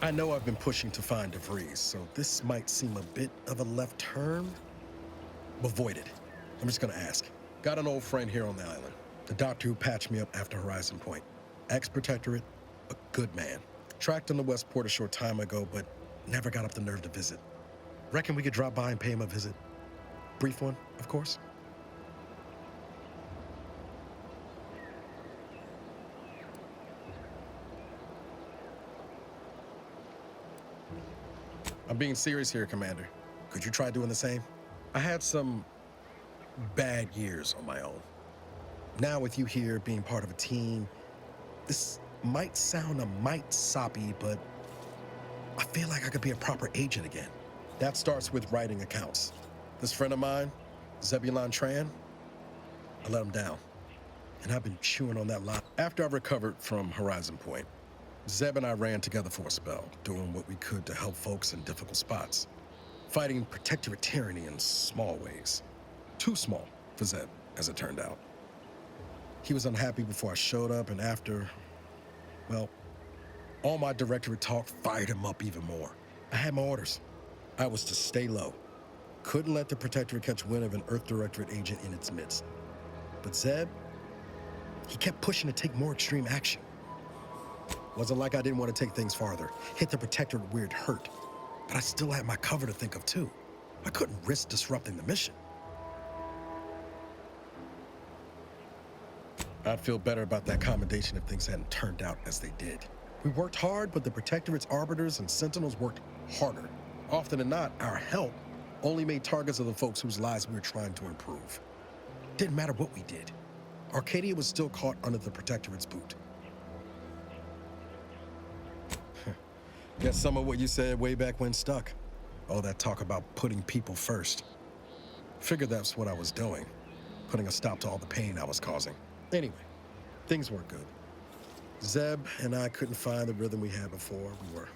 I know I've been pushing to find DeVries, so this might seem a bit of a left turn. Avoid it. I'm just gonna ask. Got an old friend here on the island. The doctor who patched me up after Horizon Point. Ex-protectorate, a good man. Tracked him to Westport a short time ago, but never got up the nerve to visit. Reckon we could drop by and pay him a visit? Brief one, of course. I'm being serious here, Commander. Could you try doing the same? I had some bad years on my own. Now with you here, being part of a team, this might sound a mite soppy, but I feel like I could be a proper agent again. That starts with writing accounts. This friend of mine, Zebulon Tran, I let him down. And I've been chewing on that line. After I recovered from Horizon Point, Zeb and I ran together for a spell, doing what we could to help folks in difficult spots. Fighting protectorate tyranny in small ways. Too small for Zeb, as it turned out. He was unhappy before I showed up, and after, well, all my directorate talk fired him up even more. I had my orders. I was to stay low. Couldn't let the protectorate catch wind of an Earth Directorate agent in its midst. But Zeb, he kept pushing to take more extreme action. Wasn't like I didn't want to take things farther, hit the protectorate where it hurt. But I still had my cover to think of too. I couldn't risk disrupting the mission. I'd feel better about that commendation if things hadn't turned out as they did. We worked hard, but the protectorate's arbiters and sentinels worked harder. Often than not, our help only made targets of the folks whose lives we were trying to improve. Didn't matter what we did. Arcadia was still caught under the protectorate's boot. Guess some of what you said way back when stuck. All that talk about putting people first. Figured that's what I was doing, putting a stop to all the pain I was causing. Anyway, things weren't good. Zeb and I couldn't find the rhythm we had before. We were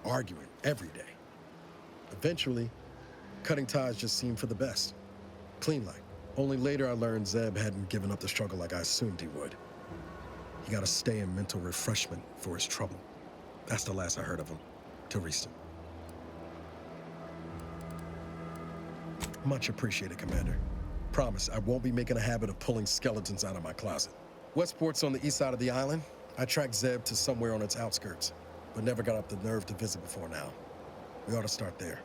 arguing every day. Eventually, cutting ties just seemed for the best. Clean like. Only later I learned Zeb hadn't given up the struggle like I assumed he would. He got to stay in mental refreshment for his trouble. That's the last I heard of him, till recent. Much appreciated, Commander. Promise, I won't be making a habit of pulling skeletons out of my closet. Westport's on the east side of the island. I tracked Zeb to somewhere on its outskirts, but never got up the nerve to visit before now. We ought to start there.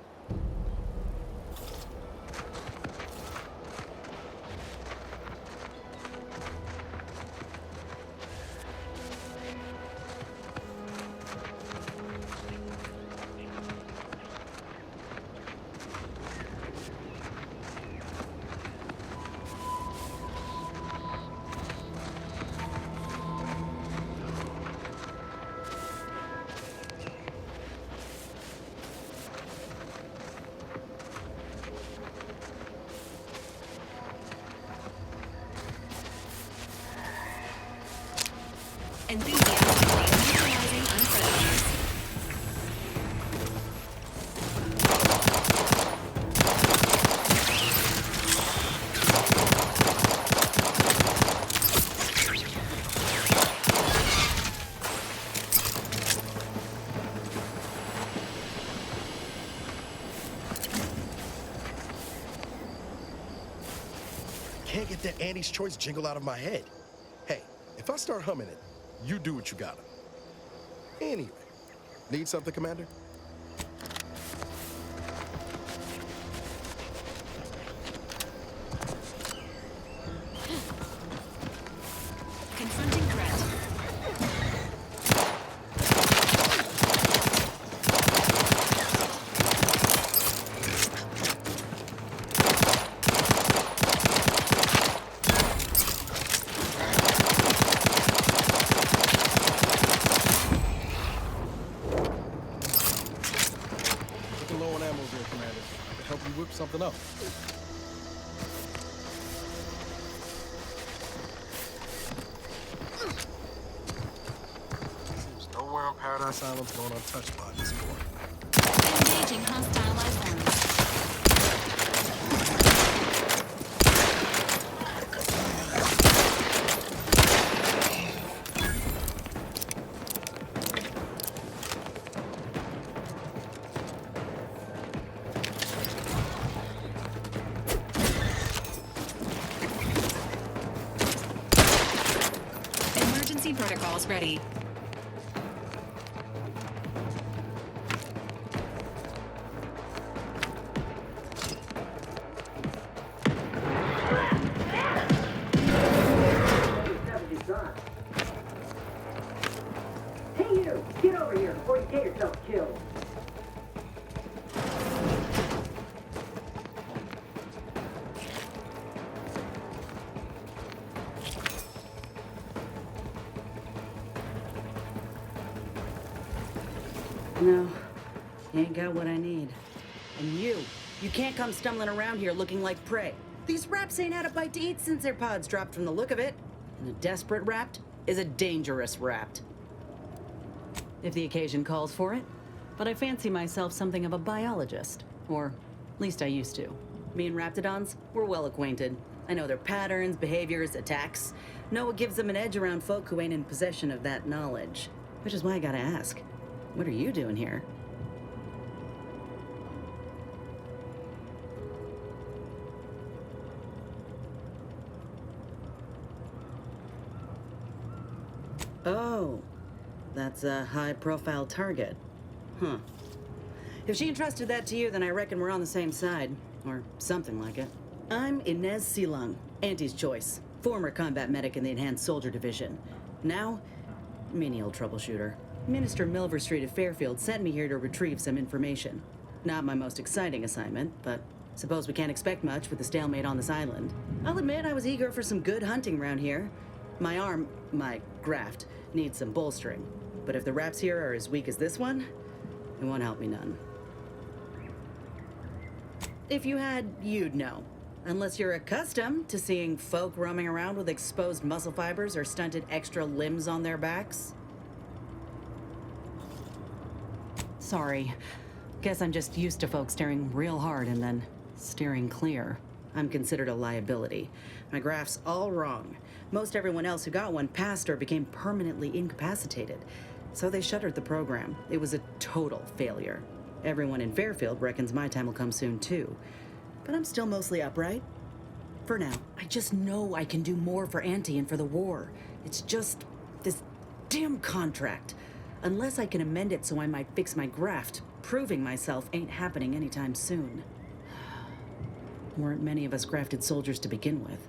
Enthusiastically neutralizing unfriendlies. Can't get that Annie's Choice jingle out of my head. Hey, if I start humming it, you do what you gotta. Anyway, need something, Commander? Confronting threat. Looking low on ammo there, Commander. I could help you whip something up. Seems nowhere on Paradise Island's going untouched by this point. Engaging hostile life forms. Emergency protocols ready. Hey you! Get over here before you get yourself killed! No, ain't got what I need. And you can't come stumbling around here looking like prey. These raps ain't had a bite to eat since their pods dropped from the look of it. And a desperate rapt is a dangerous rapt. If the occasion calls for it. But I fancy myself something of a biologist. Or at least I used to. Me and raptidons, we're well acquainted. I know their patterns, behaviors, attacks. Know what gives them an edge around folk who ain't in possession of that knowledge. Which is why I gotta ask, what are you doing here? Oh, that's a high-profile target. Huh. If she entrusted that to you, then I reckon we're on the same side. Or something like it. I'm Inez Silung, Auntie's choice. Former combat medic in the Enhanced Soldier Division. Now, menial troubleshooter. Minister Milverstreet of Fairfield sent me here to retrieve some information. Not my most exciting assignment, but suppose we can't expect much with the stalemate on this island. I'll admit I was eager for some good hunting around here. My arm, my graft, needs some bolstering. But if the raps here are as weak as this one, it won't help me none. If you had, you'd know. Unless you're accustomed to seeing folk roaming around with exposed muscle fibers or stunted extra limbs on their backs. Sorry. Guess I'm just used to folks staring real hard and then steering clear. I'm considered a liability. My graph's all wrong. Most everyone else who got one passed or became permanently incapacitated. So they shuttered the program. It was a total failure. Everyone in Fairfield reckons my time will come soon too. But I'm still mostly upright. For now. I just know I can do more for Auntie and for the war. It's just this damn contract. Unless I can amend it so I might fix my graft, proving myself ain't happening anytime soon. Weren't many of us grafted soldiers to begin with.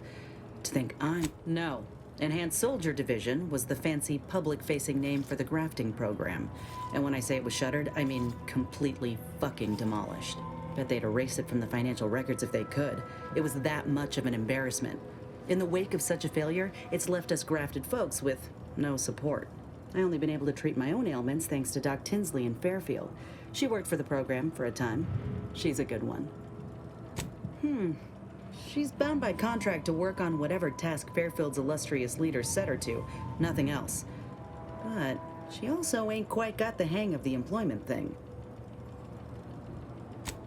To think I'm... No. Enhanced Soldier Division was the fancy public-facing name for the grafting program. And when I say it was shuttered, I mean completely fucking demolished. Bet they'd erase it from the financial records if they could. It was that much of an embarrassment. In the wake of such a failure, it's left us grafted folks with no support. I only been able to treat my own ailments thanks to Doc Tinsley in Fairfield. She worked for the program for a time. She's a good one. She's bound by contract to work on whatever task Fairfield's illustrious leader set her to. Nothing else. But she also ain't quite got the hang of the employment thing.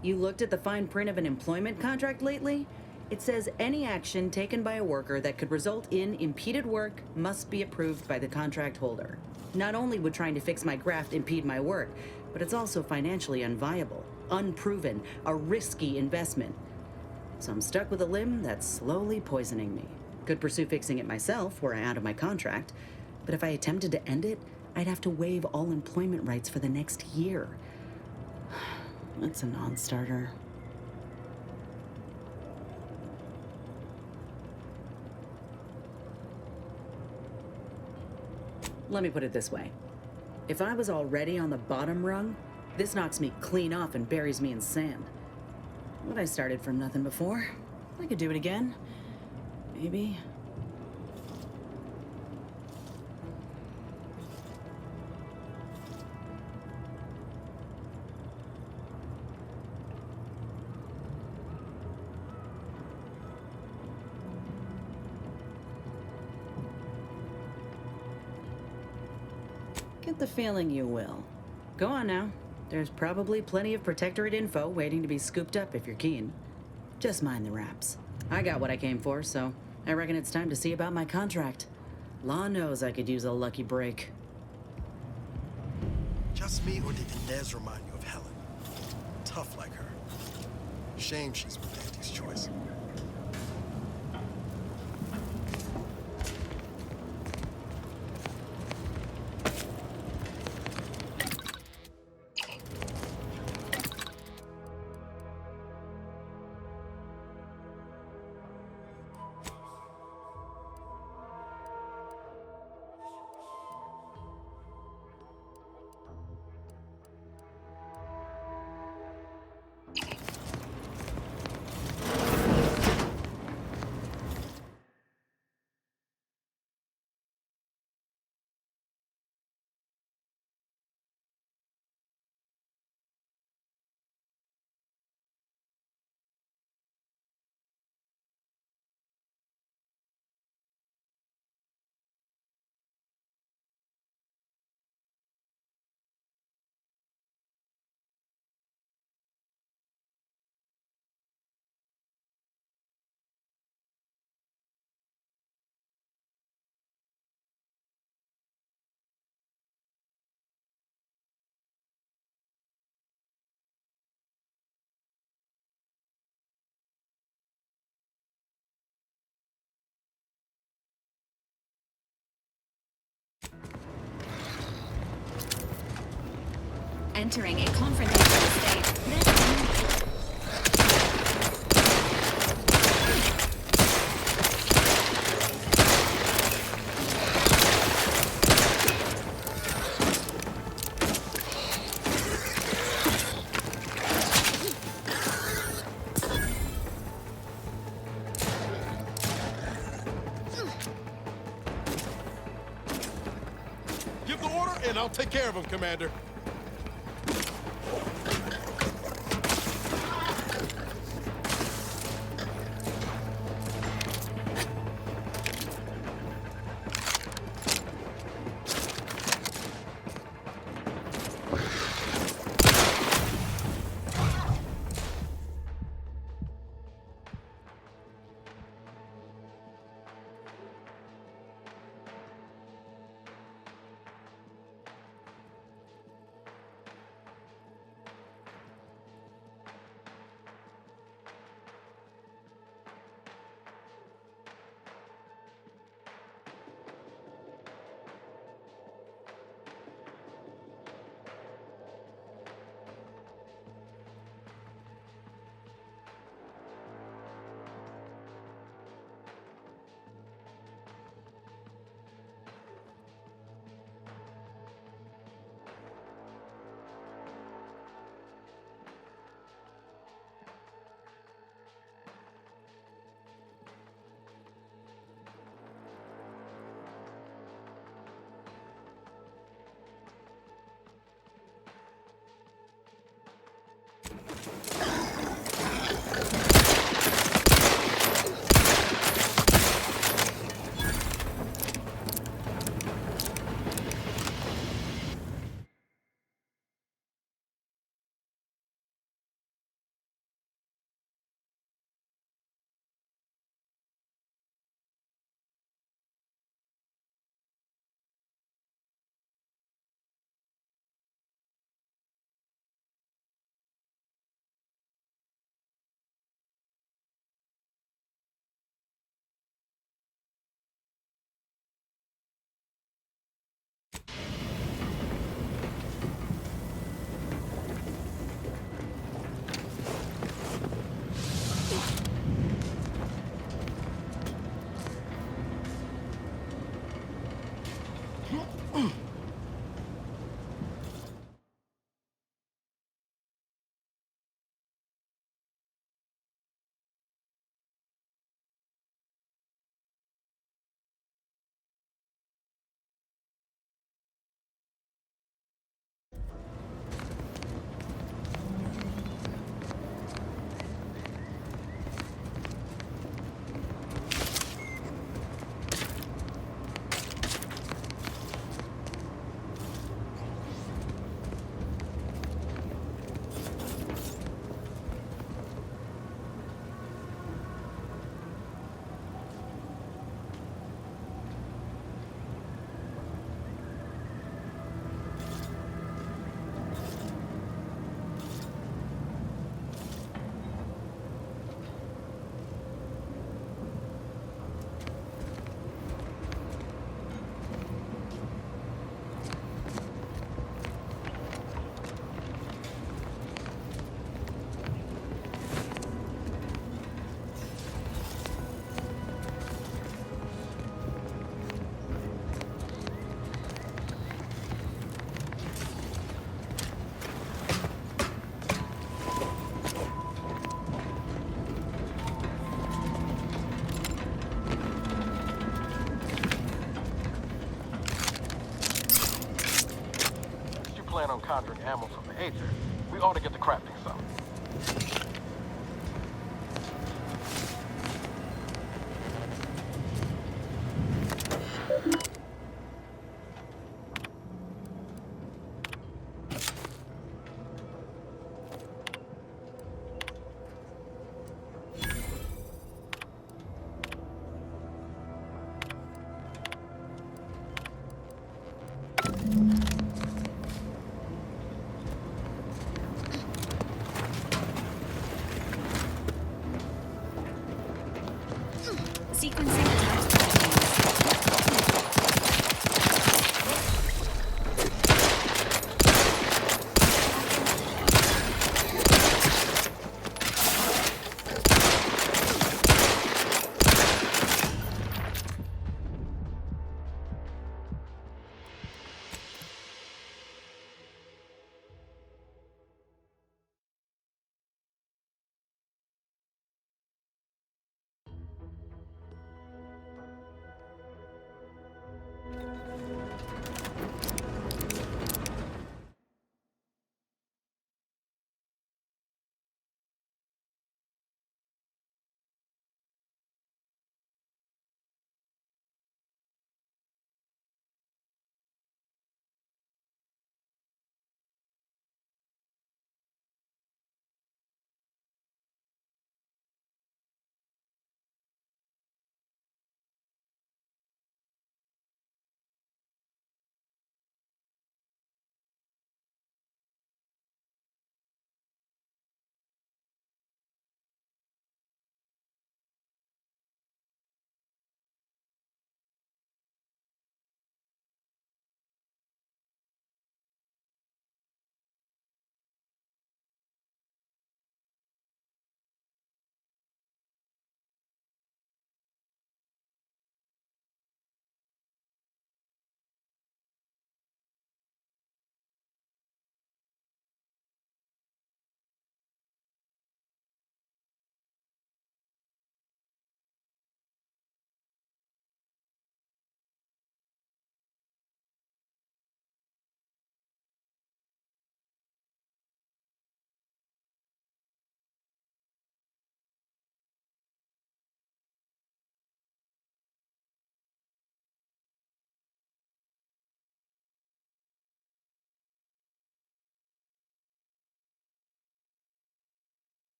You looked at the fine print of an employment contract lately? It says any action taken by a worker that could result in impeded work must be approved by the contract holder. Not only would trying to fix my graft impede my work, but it's also financially unviable, unproven, a risky investment. So I'm stuck with a limb that's slowly poisoning me. Could pursue fixing it myself were I out of my contract, but if I attempted to end it, I'd have to waive all employment rights for the next year. That's a non-starter. Let me put it this way. If I was already on the bottom rung, this knocks me clean off and buries me in sand. But I started from nothing before. I could do it again. Maybe. Get the feeling you will. Go on now. There's probably plenty of Protectorate info waiting to be scooped up if you're keen. Just mind the wraps. I got what I came for, so I reckon it's time to see about my contract. Law knows I could use a lucky break. Just me, or did Inez remind you of Helen? Tough like her. Shame she's with Auntie's choice. Entering a confrontational state. Give the order, and I'll take care of him, Commander. animals from the Aether, we ought to get to crafting some.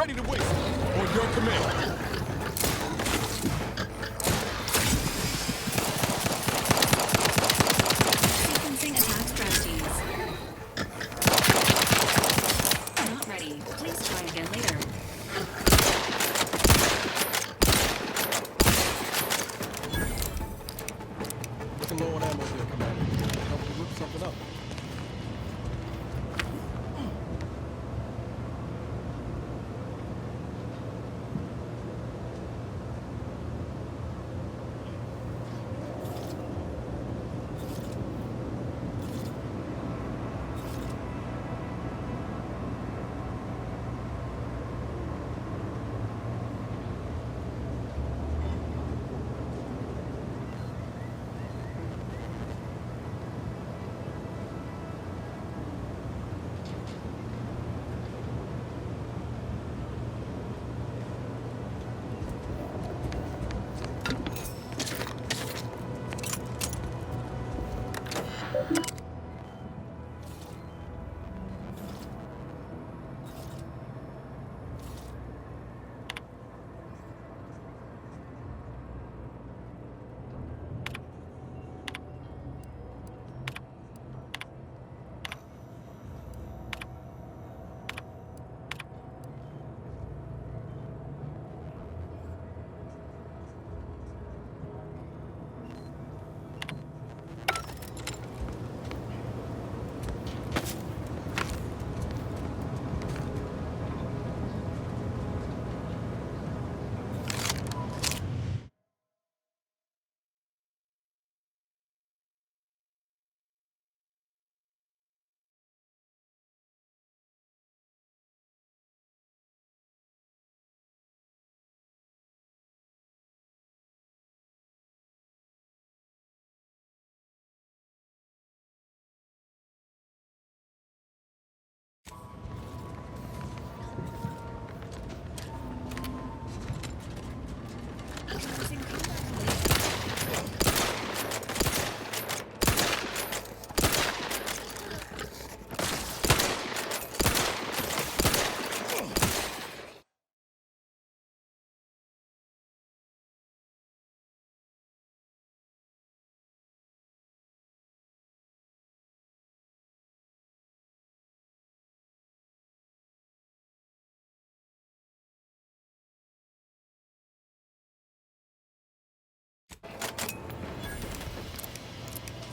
ready to waste. On your command. Sequencing attack strategies. Not ready. Please try again later. Looking low on ammo there, Commander. Help me whip something up.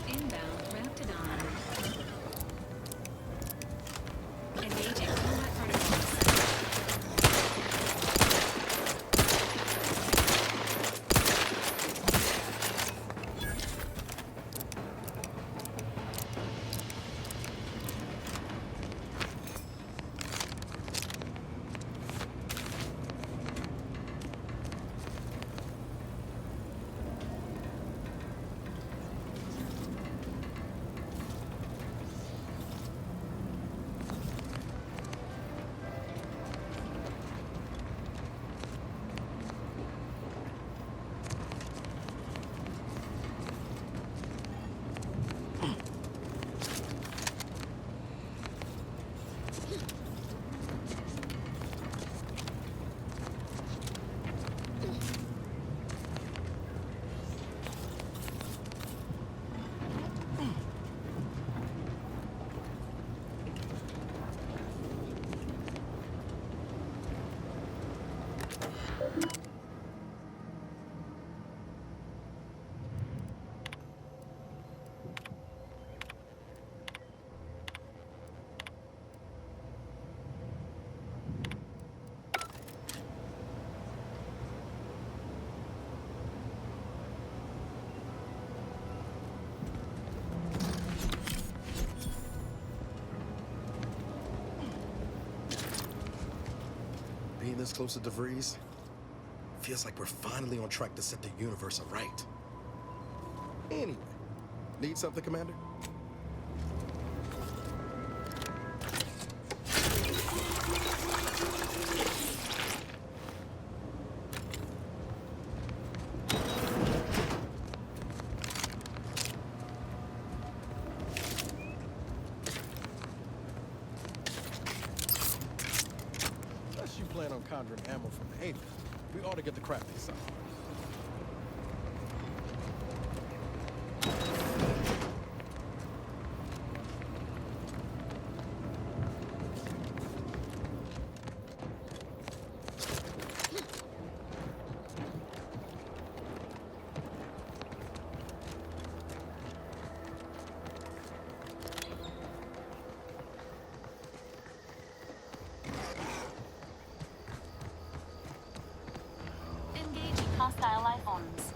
Inbound Raptidon. Engaging combat protocols. Being this close to DeVries feels like we're finally on track to set the universe aright. Anyway, need something, Commander? Unless you plan on conjuring ammo from the Aether, we ought to get the crafting side. Engaging hostile life forms.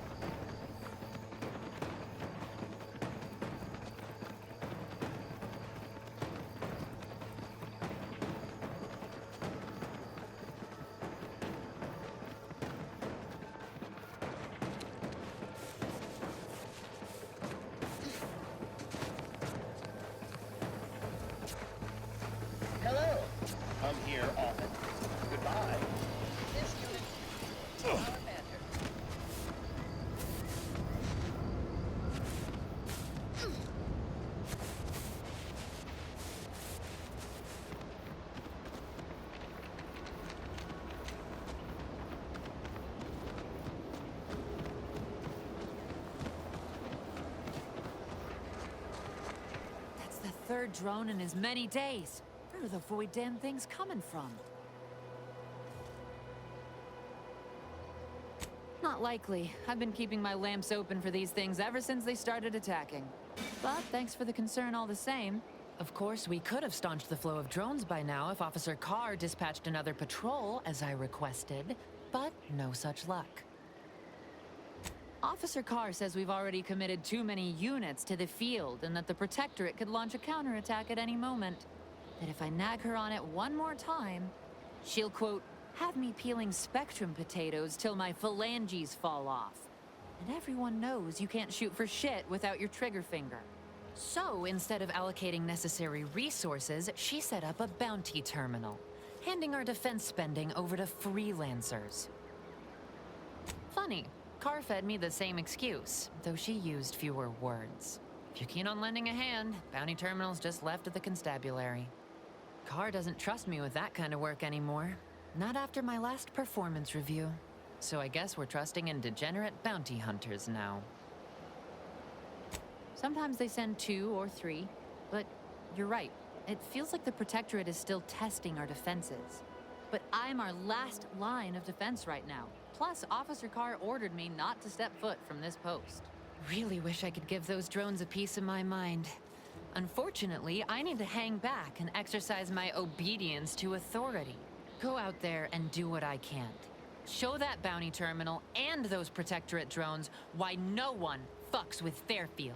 Hello. Come here often. Goodbye. This unit. Our commander. That's the third drone in as many days. Where are the void damn things coming from? Not likely. I've been keeping my lamps open for these things ever since they started attacking. But thanks for the concern all the same. Of course, we could have staunched the flow of drones by now if Officer Carr dispatched another patrol, as I requested, but no such luck. Officer Carr says we've already committed too many units to the field and that the Protectorate could launch a counterattack at any moment. That if I nag her on it one more time, she'll, quote, have me peeling Spectrum potatoes till my phalanges fall off. And everyone knows you can't shoot for shit without your trigger finger. So instead of allocating necessary resources, she set up a bounty terminal, handing our defense spending over to freelancers. Funny, Carr fed me the same excuse, though she used fewer words. If you're keen on lending a hand, bounty terminal's just left at the constabulary. Carr doesn't trust me with that kind of work anymore. Not after my last performance review. So I guess we're trusting in degenerate bounty hunters now. Sometimes they send 2 or 3, but you're right. It feels like the Protectorate is still testing our defenses. But I'm our last line of defense right now. Plus, Officer Carr ordered me not to step foot from this post. Really wish I could give those drones a piece of my mind. Unfortunately, I need to hang back and exercise my obedience to authority. Go out there and do what I can't. Show that bounty terminal and those Protectorate drones why no one fucks with Fairfield.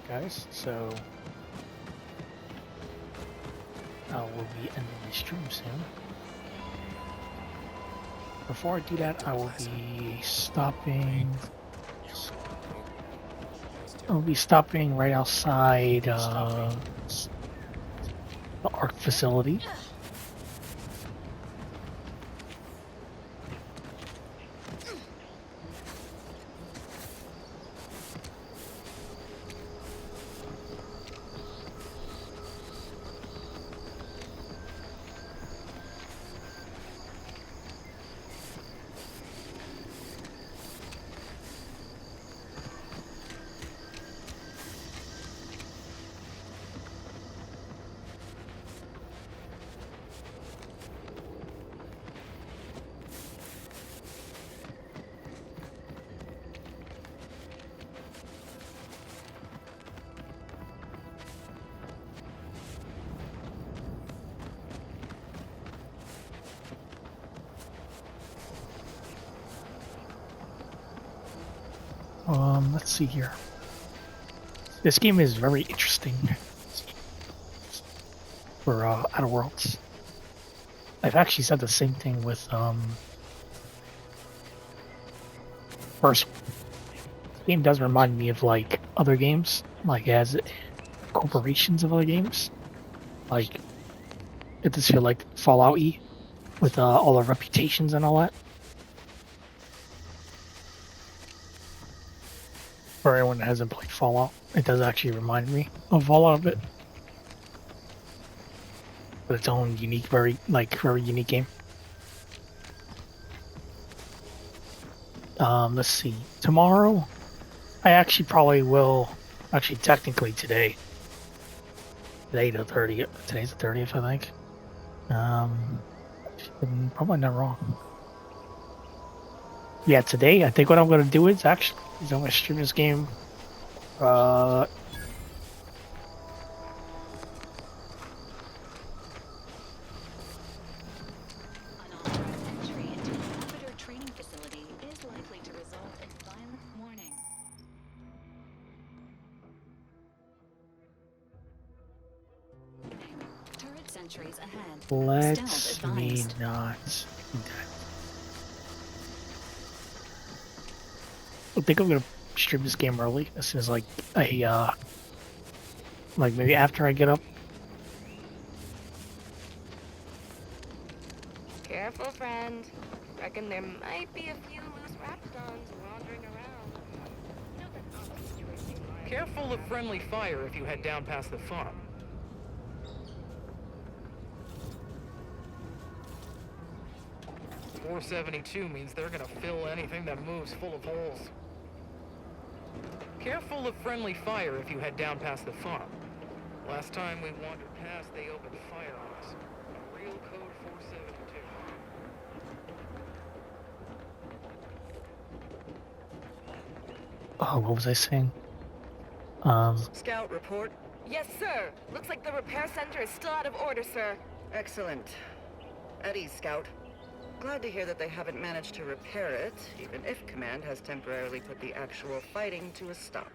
Guys, so we'll be ending the stream soon. Before I do that, I will be stopping. I'll be stopping right outside the ARC facility. Let's see here. This game is very interesting for Outer Worlds. I've actually said the same thing with first. This game does remind me of like other games, like as corporations of other games. Like, it does feel like Fallout-y with all the reputations and all that. For anyone that hasn't played Fallout, it does actually remind me of Fallout a bit. With its own unique, very unique game. Let's see. Tomorrow, I actually probably will. Actually, technically today. Today's the 30th, I think. Probably not wrong. Yeah, today I think what I'm gonna do is I'm gonna stream this game. Entry into an orbiter training facility is likely to result in violent warning. Turret sentries ahead. Let's me not. I think I'm gonna stream this game early as soon as like maybe after I get up. Careful, friend. Reckon there might be a few loose raptons wandering around. Careful of friendly fire if you head down past the farm. .472 means they're gonna fill anything that moves full of holes. Careful of friendly fire if you head down past the farm. Last time we wandered past, they opened fire on us. A real code 472. Oh, what was I saying? Scout report. Yes, sir. Looks like the repair center is still out of order, sir. Excellent. At ease, Scout. Glad to hear that they haven't managed to repair it, even if Command has temporarily put the actual fighting to a stop.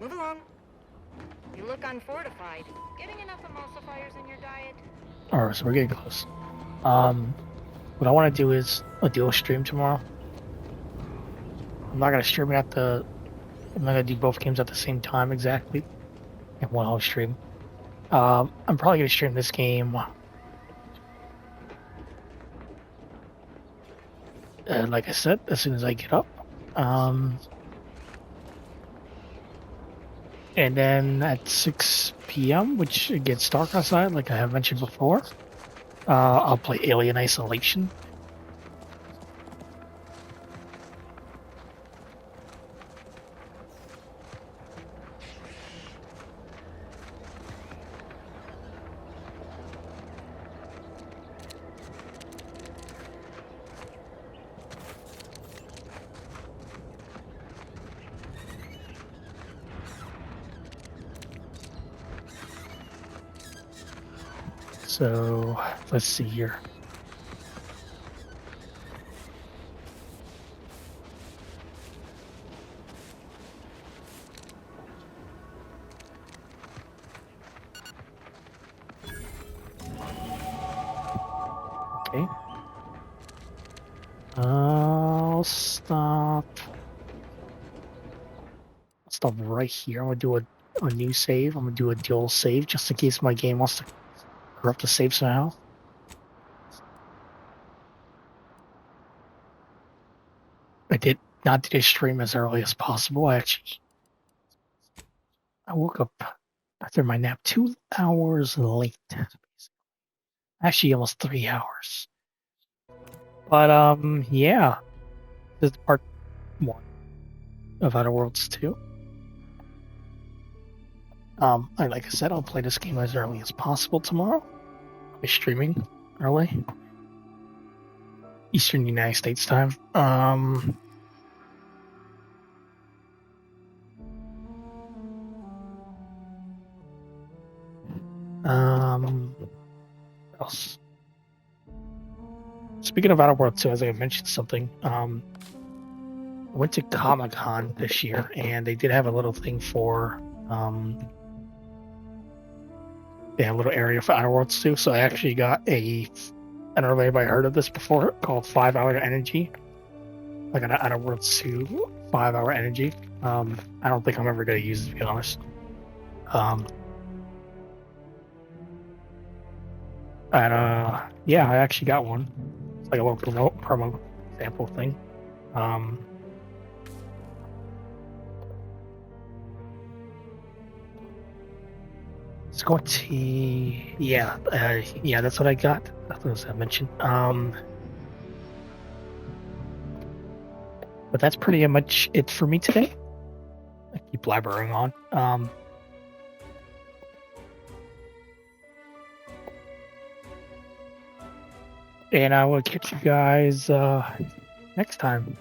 Move along. You look unfortified. Getting enough emulsifiers in your diet? Alright, so we're getting close. What I want to do is a dual stream tomorrow. I'm not gonna stream it I'm not gonna do both games at the same time exactly in one whole stream. I'm probably gonna stream this game. Like I said, as soon as I get up. And then at 6 p.m., which it gets dark outside, like I have mentioned before, I'll play Alien Isolation. So, let's see here. Okay. I'll stop right here. I'm gonna do a new save. I'm gonna do a dual save just in case my game wants to corrupt the save somehow. I did not do this stream as early as possible. I woke up after my nap 2 hours late. Actually, almost 3 hours. But yeah, this is part 1 of Outer Worlds 2. Like I said, I'll play this game as early as possible tomorrow. I'll be streaming early, Eastern United States time. What else? Speaking of Outer Worlds 2, as I mentioned something, I went to Comic-Con this year, and they did have a little thing for, they have a little area for Outer Worlds 2, so I actually got I don't know if anybody heard of this before, called 5 Hour Energy. Like an Outer Worlds 2 5 Hour Energy. I don't think I'm ever going to use it, to be honest. Yeah, I actually got one. It's like a little promo sample thing. Scotty, yeah, yeah, that's what I got. That's what I mentioned. But that's pretty much it for me today. I keep blabbering on. And I will catch you guys next time.